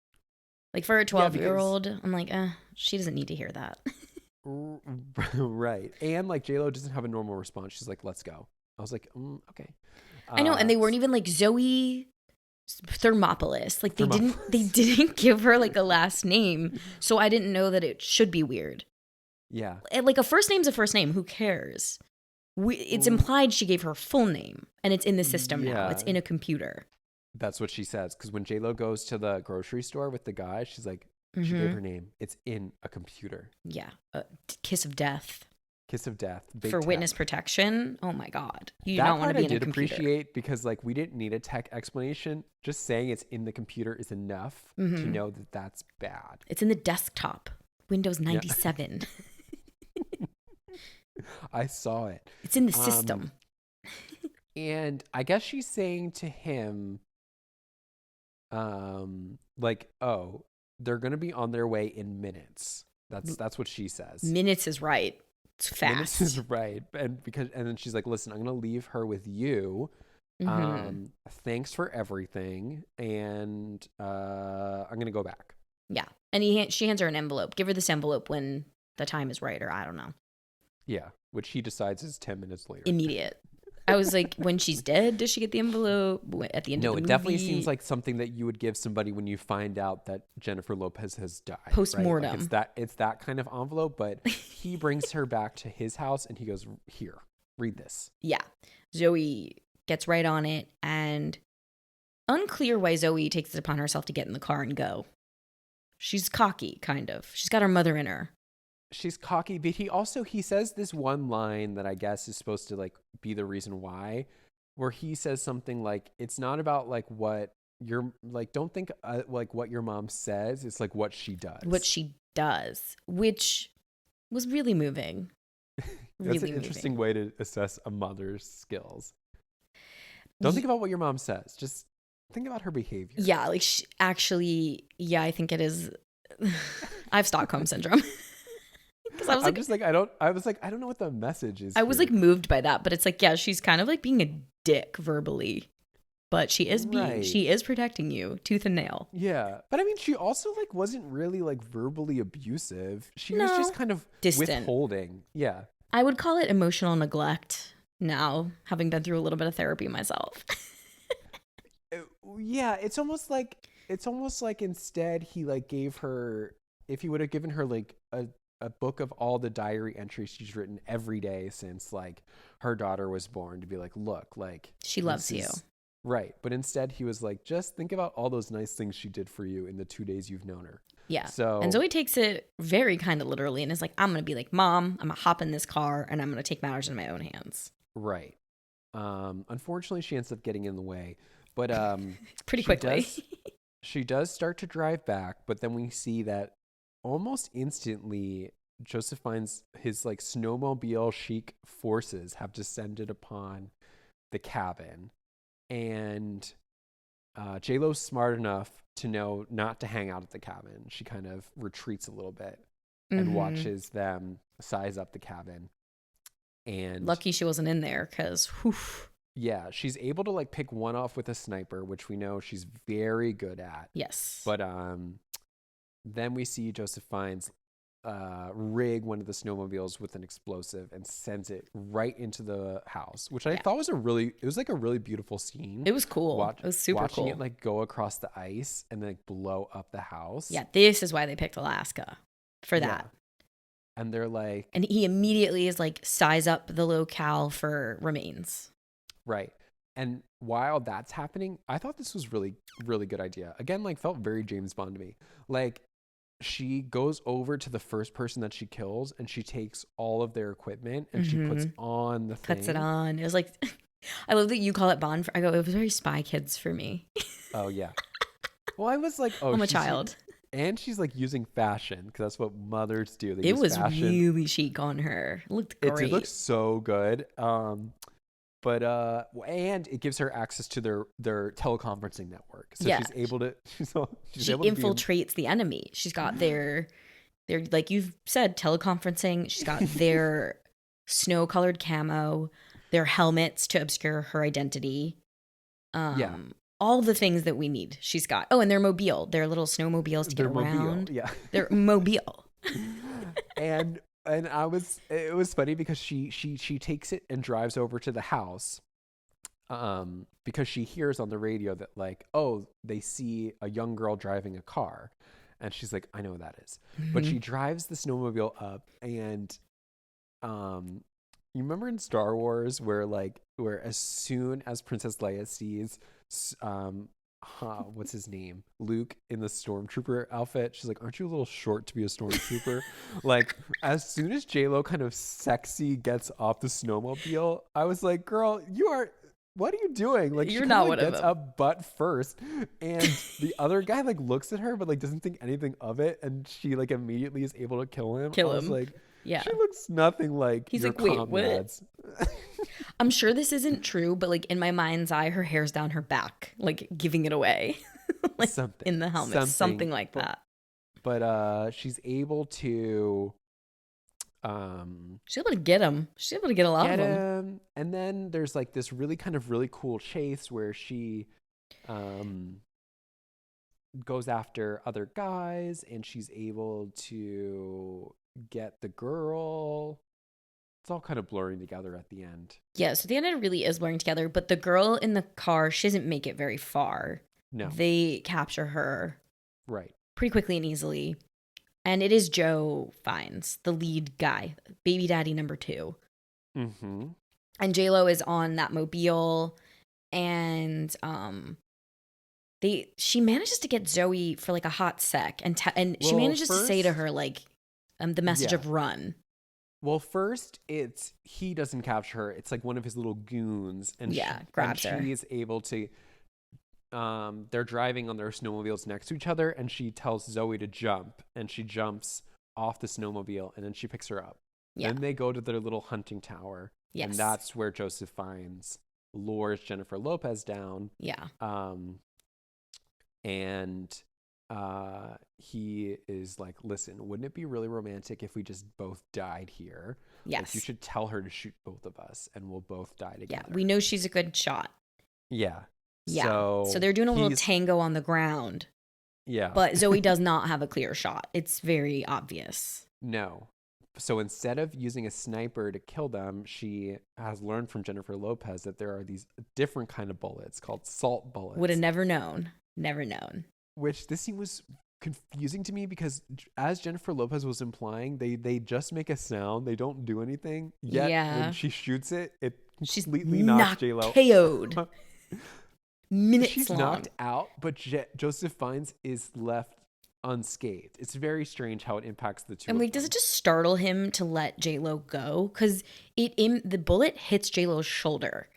Like for a 12-year-old, I'm like, she doesn't need to hear that. Right. And like J-Lo doesn't have a normal response. She's like, "Let's go." I was like, okay. I know, and they weren't even like Zoe Thermopolis. Like they didn't give her like a last name, so I didn't know that it should be weird. Yeah. And, like a first name's a first name. Who cares? It's implied she gave her full name, and it's in the system now. It's in a computer. That's what she says. Because when J-Lo goes to the grocery store with the guy, she's like, she gave her name. It's in a computer. Yeah. Kiss of death. Kiss of death. For tech. Witness protection. Oh my God. You that don't want to be in a computer. I did appreciate, because like we didn't need a tech explanation. Just saying it's in the computer is enough to know that that's bad. It's in the desktop. Windows 97. Yeah. I saw it. It's in the system. And I guess she's saying to him, like, "Oh, they're going to be on their way in minutes." That's what she says. Minutes is right. It's fast. Minutes is right. And then she's like, "Listen, I'm going to leave her with you. Thanks for everything. And I'm going to go back." Yeah. And she hands her an envelope. Give her this envelope when the time is right, or I don't know. Yeah. Which he decides is 10 minutes later. Immediate. I was like, when she's dead, does she get the envelope at the end of the movie? No, it definitely seems like something that you would give somebody when you find out that Jennifer Lopez has died. Post-mortem. Right? Like it's that kind of envelope, but he brings her back to his house and he goes, "Here, read this." Yeah. Zoe gets right on it, and unclear why Zoe takes it upon herself to get in the car and go. She's cocky, kind of. She's got her mother in her. She's cocky, but he says this one line that I guess is supposed to like be the reason why, where he says something like, "It's not about like what you're like, don't think like what your mom says, it's like what she does." What she does, which was really moving. That's an interesting way to assess a mother's skills. Don't think about what your mom says, just think about her behavior. Yeah, like actually, I think it is. I have Stockholm syndrome. I was like, I don't know what the message is. I was like moved by that, but it's like, yeah, she's kind of like being a dick verbally, but she is protecting you tooth and nail. Yeah, but I mean, she also like wasn't really like verbally abusive. She was just kind of distant, withholding. Yeah, I would call it emotional neglect now, having been through a little bit of therapy myself. Yeah, it's almost like instead he like gave her, if he would have given her like a book of all the diary entries she's written every day since like her daughter was born, to be like, "Look, like she loves you." Right. But instead he was like, "Just think about all those nice things she did for you in the 2 days you've known her." Yeah. So, and Zoe takes it very kind of literally and is like, "I'm going to be like, Mom, I'm going to hop in this car and I'm going to take matters in my own hands." Right. Unfortunately she ends up getting in the way, but pretty quickly. She does start to drive back, but then we see that almost instantly, Joseph finds his like snowmobile chic forces have descended upon the cabin, and J-Lo's smart enough to know not to hang out at the cabin. She kind of retreats a little bit and watches them size up the cabin. And lucky she wasn't in there, because yeah, she's able to like pick one off with a sniper, which we know she's very good at. Yes. But then we see Joseph Fiennes rig one of the snowmobiles with an explosive and sends it right into the house, which I thought was a really beautiful scene. It was cool. It was super watching cool. it like go across the ice and then like blow up the house. Yeah, this is why they picked Alaska for that. And they're like, and he immediately is like, size up the locale for remains. Right. And while that's happening, I thought this was really, really good idea. Again, like felt very James Bond to me. Like she goes over to the first person that she kills and she takes all of their equipment and she puts on the thing. Puts it on. It was like I love that you call it Bond. I go, it was very Spy Kids for me. Oh yeah. Well, I was like, oh, I'm a child. and she's like using fashion because that's what mothers do. They It use was fashion. really chic on her. It looked It did look great. so good. But and it gives her access to their teleconferencing network, so Yeah. she's able to. She's She able to be. infiltrates the enemy. She's got their like you've said, teleconferencing. She's got their snow-colored camo, their helmets to obscure her identity. Yeah. All the things that we need. She's got. Oh, and their mobile, their little snowmobiles to get Their mobile, around. yeah. Their mobile. and it was funny because she takes it and drives over to the house, because she hears on the radio that like, oh, they see a young girl driving a car, and she's like, I know what that is. But she drives the snowmobile up, and you remember in Star Wars where as soon as Princess Leia sees what's his name, Luke, in the stormtrooper outfit, she's like, aren't you a little short to be a stormtrooper? Like, as soon as J-Lo kind of sexy gets off the snowmobile, I was like, girl, what are you doing? Like, You're she not kind one of of gets them. up butt first, and the other guy like looks at her but like doesn't think anything of it, and she like immediately is able to kill him. I was like, Yeah. she looks nothing like He's your like, wait, what? comrades. I'm sure this isn't true, but like in my mind's eye, her hair's down her back, like giving it away. Like Something in the helmet, something like but, that. But she's able to She's able to get him. She's able to get a lot of them. him, and then there's like this really cool chase where she goes after other guys, and she's able to get the girl. It's all kind of blurring together at the end. Yeah, so the end, it really is blurring together, but the girl in the car, she doesn't make it very far. No. They capture her Right. pretty quickly and easily. And it is Joe Fiennes, the lead guy, baby daddy number 2. Mm-hmm. And J-Lo is on that mobile, and she manages to get Zoe for like a hot sec, and she manages to say to her like the message of run. Well, first he doesn't capture her. It's like one of his little goons, and grabs her. She is able to. They're driving on their snowmobiles next to each other, and she tells Zoe to jump, and she jumps off the snowmobile, and then she picks her up. Yeah. Then they go to their little hunting tower, and that's where Joseph Fiennes lures Jennifer Lopez down. Yeah. And he is like, listen, wouldn't it be really romantic if we just both died here? Yes. Like, you should tell her to shoot both of us, and we'll both die together. Yeah, we know she's a good shot. Yeah. Yeah. So they're doing a little tango on the ground. Yeah. But Zoe does not have a clear shot. It's very obvious. No. So instead of using a sniper to kill them, she has learned from Jennifer Lopez that there are these different kind of bullets called salt bullets. Would have never known. Never known. Which this scene was confusing to me because, as Jennifer Lopez was implying, they just make a sound. They don't do anything. Yet when she shoots it, it completely knocks J-Lo. KO'd. She's long. Knocked out, but Joseph Fiennes is left unscathed. It's very strange how it impacts the two. And like, does it just startle him to let J-Lo go? Because the bullet hits J-Lo's shoulder.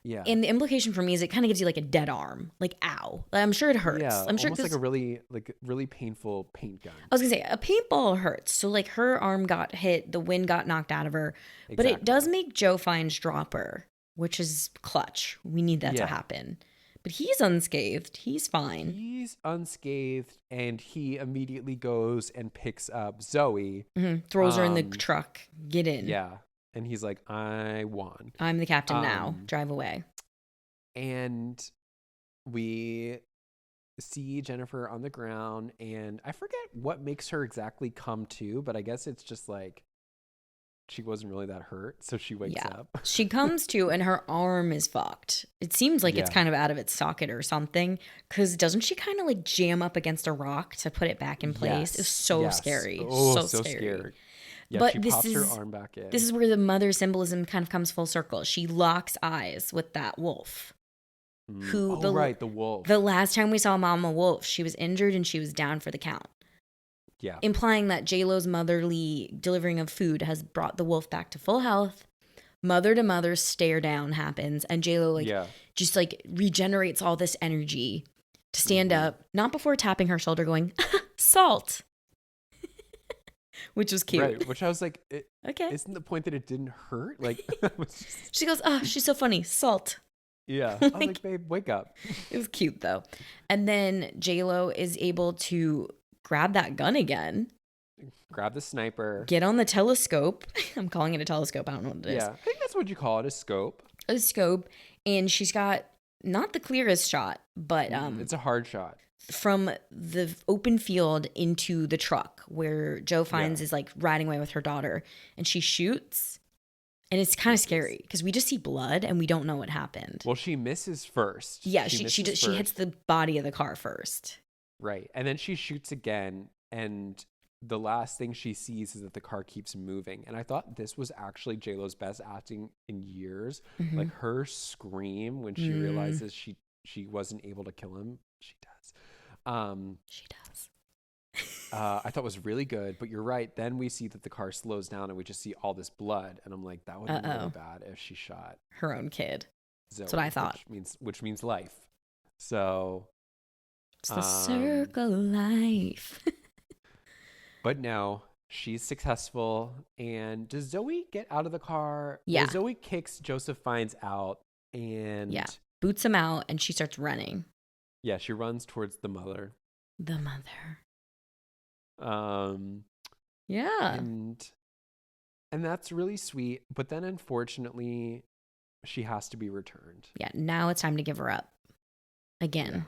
Yeah. And the implication for me is it kind of gives you like a dead arm. Like, ow. I'm sure it hurts. Yeah, I'm sure almost like a really painful paint gun. I was going to say, a paintball hurts. So like her arm got hit, the wind got knocked out of her. Exactly. But it does make Joe Fiennes drop her, which is clutch. We need that to happen. But he's unscathed. He's fine. He's unscathed, and he immediately goes and picks up Zoe. Mm-hmm. Throws her in the truck. Get in. Yeah. And he's like, I won. I'm the captain now. Drive away. And we see Jennifer on the ground, and I forget what makes her exactly come to, but I guess it's just like she wasn't really that hurt, so she wakes up. She comes to, and her arm is fucked. It seems like it's kind of out of its socket or something, because doesn't she kind of like jam up against a rock to put it back in place? It's so scary. Oh, so scary. Yeah, but she pops her arm back in. This is where the mother symbolism kind of comes full circle. She locks eyes with that wolf. The wolf. The last time we saw Mama Wolf, she was injured and she was down for the count. Yeah. Implying that J-Lo's motherly delivering of food has brought the wolf back to full health, mother to mother stare down happens, and JLo like Yeah. just like regenerates all this energy to stand up, not before tapping her shoulder, going salt, which was cute. Right. Which I was like, Okay. isn't the point that it didn't hurt? Like, it was just, She goes, oh, she's so funny, salt. yeah. I was like, babe, wake up. It was cute though. And then JLo is able to grab that gun again, Grab the sniper. get on the telescope. I'm calling it a telescope. I don't know what it is. Yeah. I think that's what you call it, a scope. A scope, and she's got not the clearest shot, but It's a hard shot. from the open field into the truck where Joe finds is like riding away with her daughter, and she shoots, and it's kind of scary because we just see blood and we don't know what happened. Well, she misses first. Yeah, she hits the body of the car first. Right. And then she shoots again, and the last thing she sees is that the car keeps moving. And I thought this was actually JLo's best acting in years. Like her scream when she realizes she wasn't able to kill him. She does. She does. I thought was really good, but you're right. Then we see that the car slows down and we just see all this blood. And I'm like, that would have been really bad if she shot her own kid. Zoe. That's what I thought. Which means life. So it's the circle of life. But no, she's successful. And does Zoe get out of the car? Yeah. Well, Zoe kicks Joseph Fiennes out and boots him out, and she starts running. Yeah, she runs towards the mother. The mother. Yeah. And that's really sweet. But then unfortunately, she has to be returned. Yeah, now it's time to give her up. Again.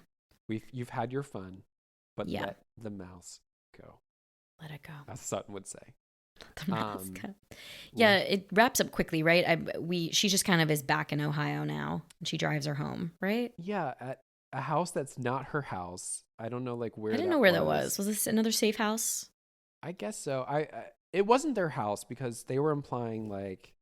Yeah. You've had your fun, but let the mouse go. Let it go. As Sutton would say. The mouse go. Yeah, it wraps up quickly, right? She just kind of is back in Ohio now, and she drives her home, right? Yeah, at a house that's not her house. I don't know, like where. I didn't know where that was. Was this another safe house? I guess so. It wasn't their house because they were implying like.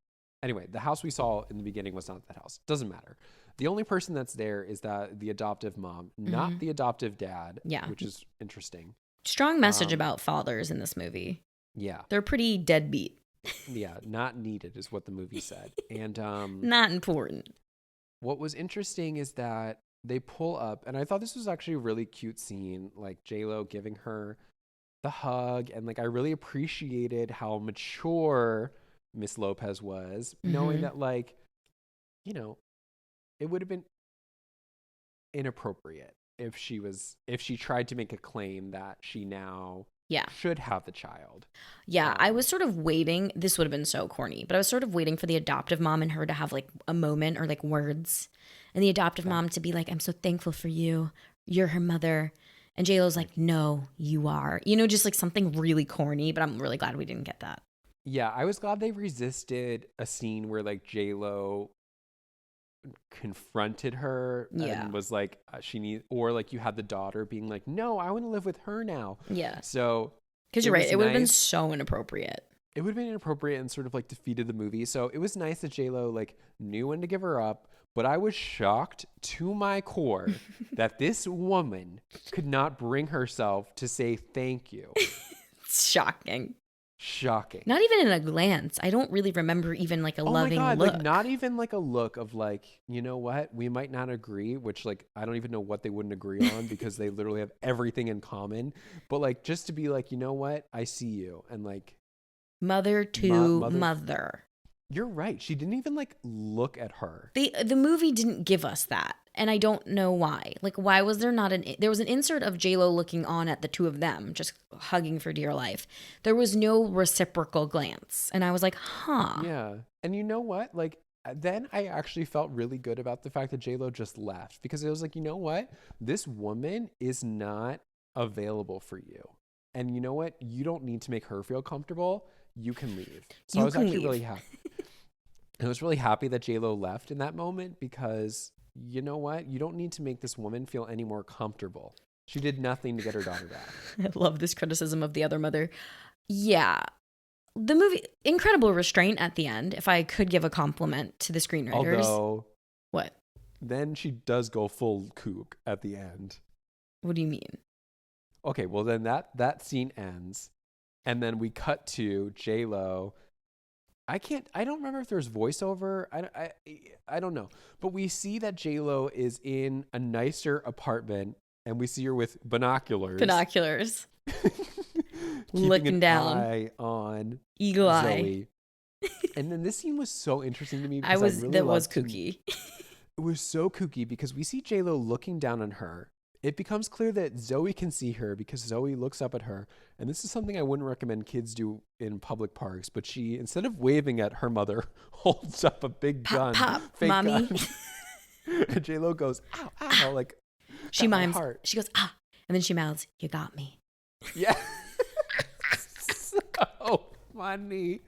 Anyway, the house we saw in the beginning was not that house. Doesn't matter. The only person that's there is the adoptive mom, not the adoptive dad. Yeah, which is interesting. Strong message about fathers in this movie. Yeah, they're pretty deadbeat. Yeah, not needed is what the movie said, and not important. What was interesting is that they pull up, and I thought this was actually a really cute scene, like JLo giving her the hug, and like I really appreciated how mature Miss Lopez was, knowing that like, you know, it would have been inappropriate if she tried to make a claim that she now should have the child. Yeah, I was sort of waiting. This would have been so corny, but I was sort of waiting for the adoptive mom and her to have like a moment or like words, and the adoptive mom to be like, "I'm so thankful for you. You're her mother." And JLo's like, "No, you are." You know, just like something really corny, but I'm really glad we didn't get that. Yeah, I was glad they resisted a scene where like JLo confronted her and was like or like you had the daughter being like, no, I want to live with her now. Yeah. So because you're right, it would have been so inappropriate. It would have been inappropriate and sort of like defeated the movie. So it was nice that JLo like knew when to give her up, but I was shocked to my core that this woman could not bring herself to say thank you. It's shocking. Not even in a glance. I don't really remember even like a loving look. Like not even like a look of like, you know what, we might not agree, which like I don't even know what they wouldn't agree on because they literally have everything in common. But like just to be like, you know what, I see you, and like mother to mother. You're right. She didn't even like look at her. The movie didn't give us that. And I don't know why. Like, why was there not there was an insert of JLo looking on at the two of them, just hugging for dear life. There was no reciprocal glance. And I was like, huh. Yeah. And you know what? Like, then I actually felt really good about the fact that JLo just left, because it was like, you know what? This woman is not available for you. And you know what? You don't need to make her feel comfortable. You can leave. So I was actually really happy. I was really happy that JLo left in that moment, because you know what? You don't need to make this woman feel any more comfortable. She did nothing to get her daughter back. I love this criticism of the other mother. Yeah. The movie, incredible restraint at the end, if I could give a compliment to the screenwriters. Although, what? Then she does go full kook at the end. What do you mean? Okay, well then that scene ends, and then we cut to JLo I don't remember if there's voiceover. I don't know. But we see that J-Lo is in a nicer apartment, and we see her with binoculars. Looking an down. Eye on Eagle Zoe. eye. And then this scene was so interesting to me That because was kooky. It was so kooky because we see J-Lo looking down on her. It becomes clear that Zoe can see her because Zoe looks up at her. And this is something I wouldn't recommend kids do in public parks. But she, instead of waving at her mother, holds up a big gun. Pop, fake mommy. gun. And J-Lo goes, ow, ow. Like, she mimes. She goes, ah. And then she mouths, you got me. Yeah. So funny.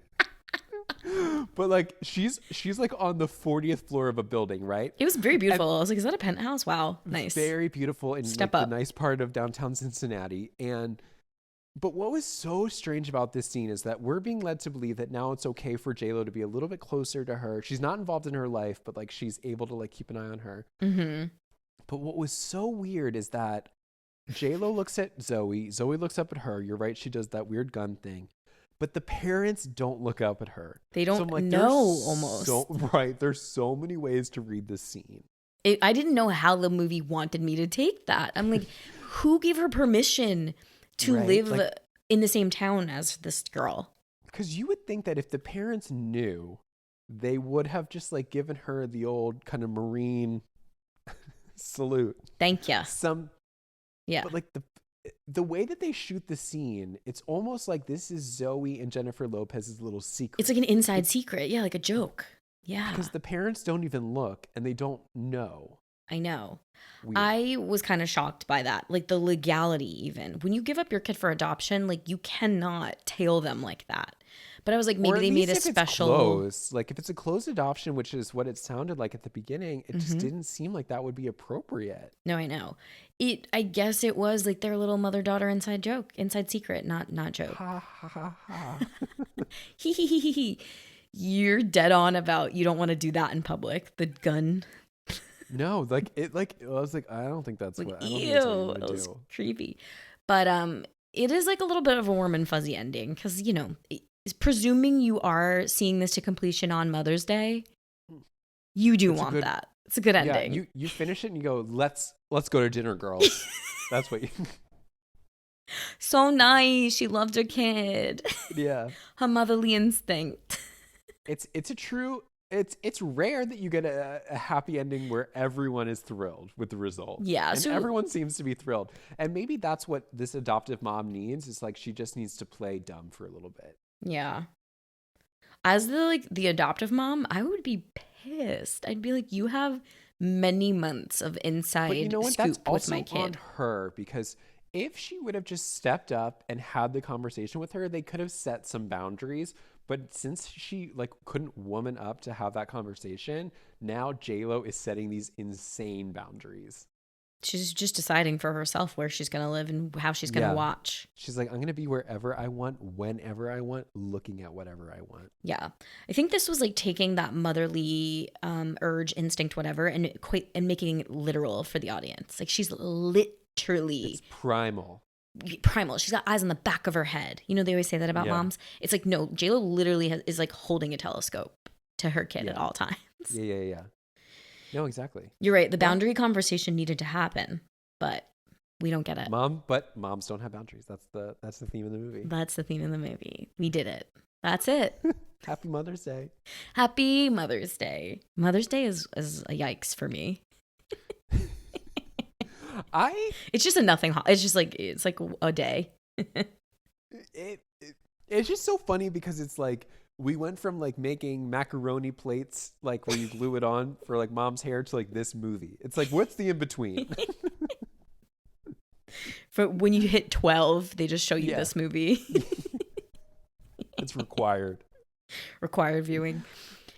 But like she's like on the 40th floor of a building, right? It was very beautiful. I was like, is that a penthouse? Wow, nice. Very beautiful in Step like up. the nice part of downtown Cincinnati. But what was so strange about this scene is that we're being led to believe that now it's okay for J-Lo to be a little bit closer to her. She's not involved in her life, but like she's able to like keep an eye on her. Mm-hmm. But what was so weird is that J-Lo looks at Zoe. Zoe looks up at her. You're right. She does that weird gun thing. But the parents don't look up at her. They don't know almost. Right. There's so many ways to read this scene. I didn't know how the movie wanted me to take that. I'm like, who gave her permission to live in the same town as this girl? Because you would think that if the parents knew, they would have just like given her the old kind of Marine salute. Thank you. Yeah. But like the way that they shoot the scene, it's almost like this is Zoe and Jennifer Lopez's little secret. It's like an inside secret. Yeah, like a joke. Yeah. Because the parents don't even look and they don't know. I know. Weird. I was kind of shocked by that. Like the legality even. When you give up your kid for adoption, like you cannot tail them like that. But I was like, maybe they made a special. It's closed. Like if it's a closed adoption, which is what it sounded like at the beginning, it just didn't seem like that would be appropriate. No, I know. I guess it was like their little mother-daughter inside secret, not joke. Ha ha ha ha. Hee hee hee hee hee. You're dead on about you don't want to do that in public. The gun. No, I was like, I don't think that's like, what. I don't ew, think that's what you would it was do. creepy. But it is like a little bit of a warm and fuzzy ending because presuming you are seeing this to completion on Mother's Day, you do want that. It's a good ending. Yeah, you finish it and you go, let's go to dinner, girls. That's what you. So nice. She loved her kid. Yeah. Her motherly instinct. It's rare that you get a happy ending where everyone is thrilled with the result. Yeah. And everyone seems to be thrilled. And maybe that's what this adoptive mom needs. Is like she just needs to play dumb for a little bit. Yeah. As the adoptive mom, I would be pissed. I'd be like, you have many months of inside but you know what? scoop That's also with my kid. on her because if she would have just stepped up and had the conversation with her, they could have set some boundaries. But since she couldn't woman up to have that conversation, now J-Lo is setting these insane boundaries. She's just deciding for herself where she's going to live and how she's going to watch. She's like, I'm going to be wherever I want, whenever I want, looking at whatever I want. Yeah. I think this was like taking that motherly urge, instinct, whatever, and making it literal for the audience. Like she's literally. It's primal. She's got eyes on the back of her head. They always say that about moms. It's like, no, J-Lo literally is like holding a telescope to her kid at all times. Yeah. No, exactly. You're right. The boundary conversation needed to happen, but we don't get it. But moms don't have boundaries. That's the theme of the movie. That's the theme of the movie. We did it. That's it. Happy Mother's Day. Happy Mother's Day. Mother's Day is a yikes for me. It's just a nothing. It's just like it's like a day. It's just so funny because it's like we went from like making macaroni plates like where you glue it on for like mom's hair to like this movie. It's like what's the in between? For when you hit 12, they just show you this movie. It's required viewing.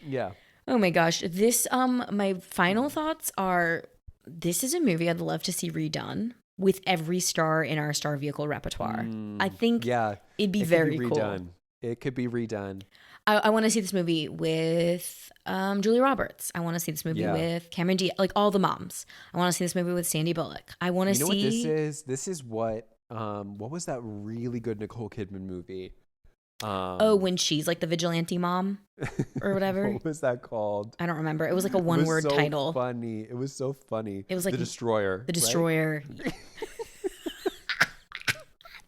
Yeah. Oh my gosh. This my final thoughts are this is a movie I'd love to see redone with every star in our star vehicle repertoire. I think it'd be very cool. It could be redone. I want to see this movie with Julia Roberts. I want to see this movie with Cameron Diaz, like all the moms. I want to see this movie with Sandy Bullock. I want to see. You know what this is? This is what was that really good Nicole Kidman movie Oh, when she's like the vigilante mom or whatever. What was that called? I don't remember. It was like a one-word title. Funny. It was so funny. It was like The Destroyer. The Destroyer. Right?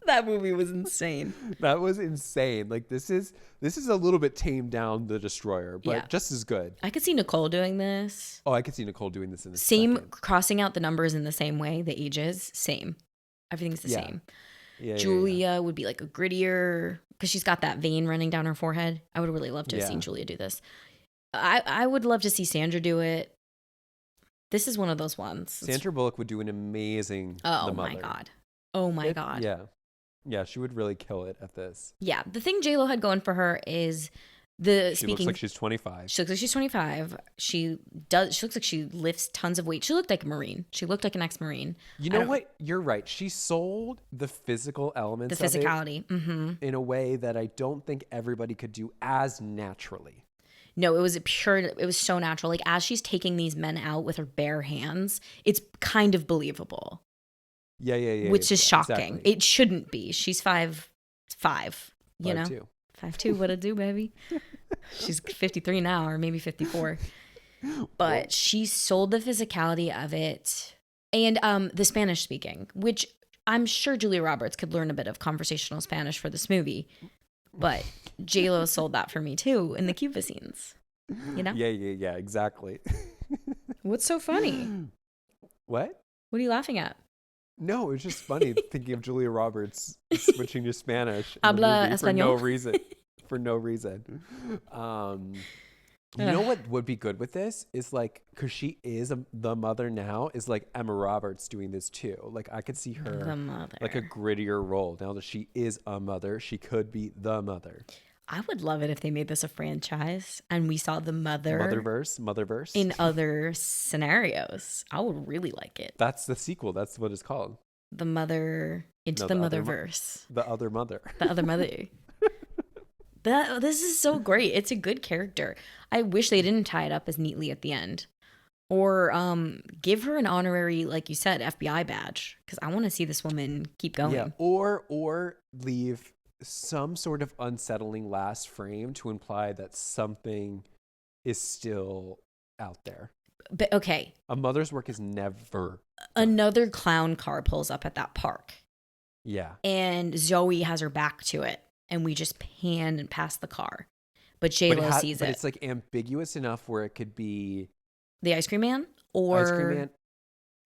That movie was insane. That was insane. Like this is a little bit tamed down, The Destroyer, but just as good. I could see Nicole doing this. Oh, I could see Nicole doing this in a same second. Crossing out the numbers in the same way, the ages, same. Everything's the same. Yeah, Julia would be like a grittier because she's got that vein running down her forehead. I would really love to have seen Julia do this. I would love to see Sandra do it. This is one of those ones. Sandra Bullock would do an amazing. Oh my god. Oh my god. Yeah. Yeah, she would really kill it at this. Yeah, the thing J-Lo had going for her is she looks like she's 25. She looks like she's 25. She looks like she lifts tons of weight. She looked like a Marine. She looked like an ex-Marine. You know what? You're right. She sold the physical elements, the physicality, in a way that I don't think everybody could do as naturally. No, it was so natural. Like as she's taking these men out with her bare hands, it's kind of believable. Yeah. Which is shocking. Exactly. It shouldn't be. She's 5'5", you know? 5'2", what it do, baby? She's 53 now, or maybe 54. But she sold the physicality of it. And the Spanish speaking, which I'm sure Julia Roberts could learn a bit of conversational Spanish for this movie. But J-Lo sold that for me too in the Cuba scenes. You know? Yeah, exactly. What's so funny? What? What are you laughing at? No, it was just funny thinking of Julia Roberts switching to Spanish Habla español. For no reason. You know what would be good with this is like, because she is the mother now, is like Emma Roberts doing this too. Like I could see her the mother, like a grittier role. Now that she is a mother, she could be the mother. I would love it if they made this a franchise and we saw the Motherverse in other scenarios. I would really like it. That's the sequel. That's what it's called. The Mother into the Motherverse. The other mother. The other mother. This is so great. It's a good character. I wish they didn't tie it up as neatly at the end. Or give her an honorary, like you said, FBI badge. Because I want to see this woman keep going. Yeah, or leave some sort of unsettling last frame to imply that something is still out there. But okay. A mother's work is never another clown car pulls up at that park. Yeah. And Zoe has her back to it. And we just pan and pass the car. But J-Lo sees it. But it's like ambiguous enough where it could be the ice cream man or ice cream man.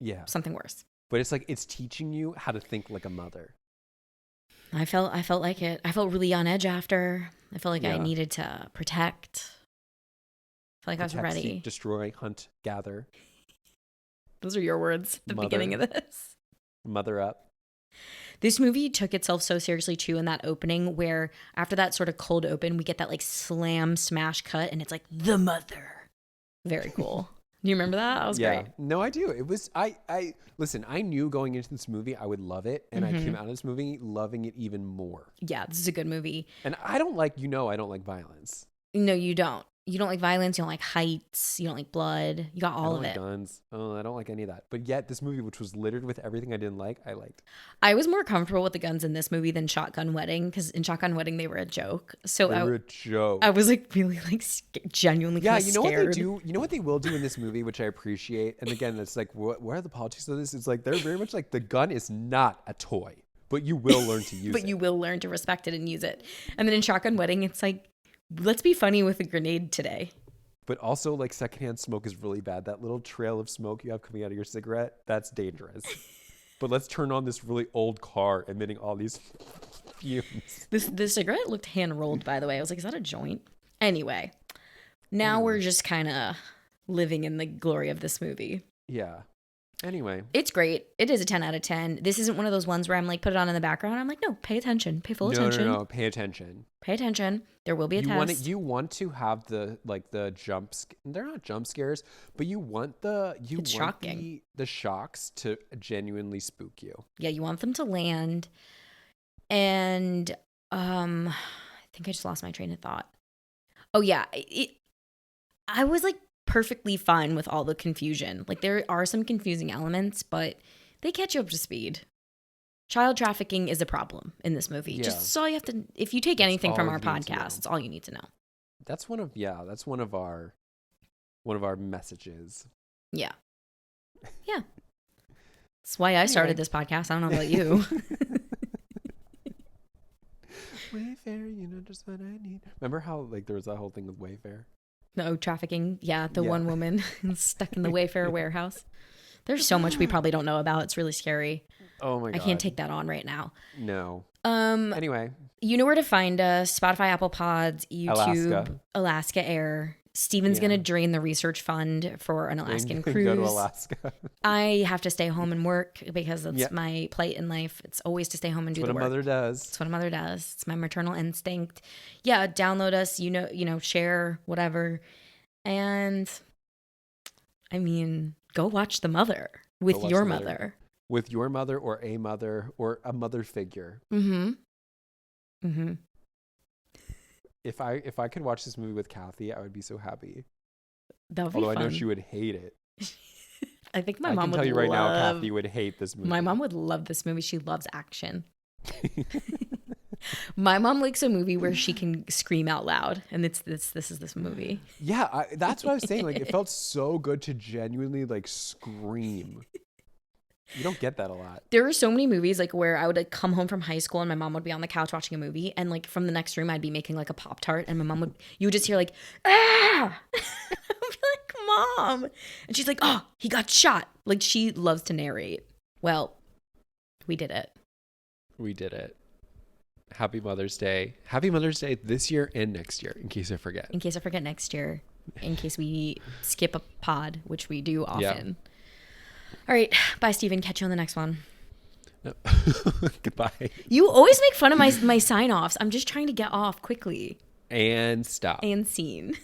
Yeah. Something worse. But it's like it's teaching you how to think like a mother. I felt like it. I felt really on edge after. I felt like I needed to protect. I felt like I was ready. Seek, destroy, hunt, gather. Those are your words at the beginning of this. Mother up. This movie took itself so seriously too in that opening where after that sort of cold open, we get that like slam smash cut and it's like the mother. Very cool. Do you remember that? That was great. No, I do. It was, I listen, I knew going into this movie I would love it. And I came out of this movie loving it even more. Yeah, this is a good movie. And I don't like violence. No, you don't. You don't like violence. You don't like heights. You don't like blood. You got all of it. I don't like guns. Oh, I don't like any of that. But yet this movie, which was littered with everything I didn't like, I liked. I was more comfortable with the guns in this movie than Shotgun Wedding because in Shotgun Wedding they were a joke. So they were a joke. I was like really like genuinely kind of scared. What they do? You know what they will do in this movie, which I appreciate. And again, it's like, what are the politics of this? It's like they're very much like the gun is not a toy, but you will learn to use it. But you will learn to respect it and use it. And then in Shotgun Wedding, it's like, let's be funny with a grenade today. But also, like, secondhand smoke is really bad. That little trail of smoke you have coming out of your cigarette, that's dangerous. But let's turn on this really old car emitting all these fumes. The cigarette looked hand-rolled, by the way. I was like, is that a joint? Anyway, now we're just kind of living in the glory of this movie. Yeah. Anyway. It's great. It is a 10 out of 10. This isn't one of those ones where I'm like, put it on in the background. I'm like, no, pay attention. Pay full attention. No, pay attention. Pay attention. There will be a test. You want to have the they're not jump scares, but you want the shocks to genuinely spook you. Yeah, you want them to land. And I think I just lost my train of thought. Oh yeah, I was like perfectly fine with all the confusion. Like there are some confusing elements, but they catch you up to speed. Child trafficking is a problem in this movie. Yeah. Just all you have to, if you take anything from all our you need to know. podcast, it's all you need to know. That's one of our messages. Yeah. Yeah. That's why I started this podcast. I don't know about you. Wayfair, you know just what I need. Remember how like there was that whole thing with Wayfair? No, trafficking. Yeah, the one woman stuck in the Wayfair warehouse. There's so much we probably don't know about. It's really scary. Oh my God. I can't take that on right now. No. Anyway. You know where to find us. Spotify, Apple Pods, YouTube, Alaska Air. Steven's going to drain the research fund for an Alaskan cruise. Go to Alaska. I have to stay home and work because that's my plight in life. It's always to stay home and do the work. That's what a mother does. It's what a mother does. It's my maternal instinct. Yeah, download us, you know, share, whatever. And I mean, go watch The Mother with your mother. With your mother or a mother figure. Mm-hmm. Mm-hmm. If I could watch this movie with Kathy, I would be so happy. That would be fun. I know she would hate it. I think my mom would love... I can tell you right now, Kathy would hate this movie. My mom would love this movie. She loves action. My mom likes a movie where she can scream out loud, and this is this movie. Yeah, that's what I was saying. Like, it felt so good to genuinely like scream. You don't get that a lot. There are so many movies like where I would like, come home from high school and my mom would be on the couch watching a movie, and like from the next room I'd be making like a Pop-Tart, and my mom you would just hear like, ah! I'd be like, Mom. And she's like, oh, he got shot. Like, she loves to narrate. Well, we did it. We did it. Happy Mother's Day. Happy Mother's Day this year and next year, in case I forget. In case I forget next year. In case we skip a pod, which we do often. Yeah. All right. Bye, Steven. Catch you on the next one. Goodbye. You always make fun of my sign-offs. I'm just trying to get off quickly. And stop. And scene.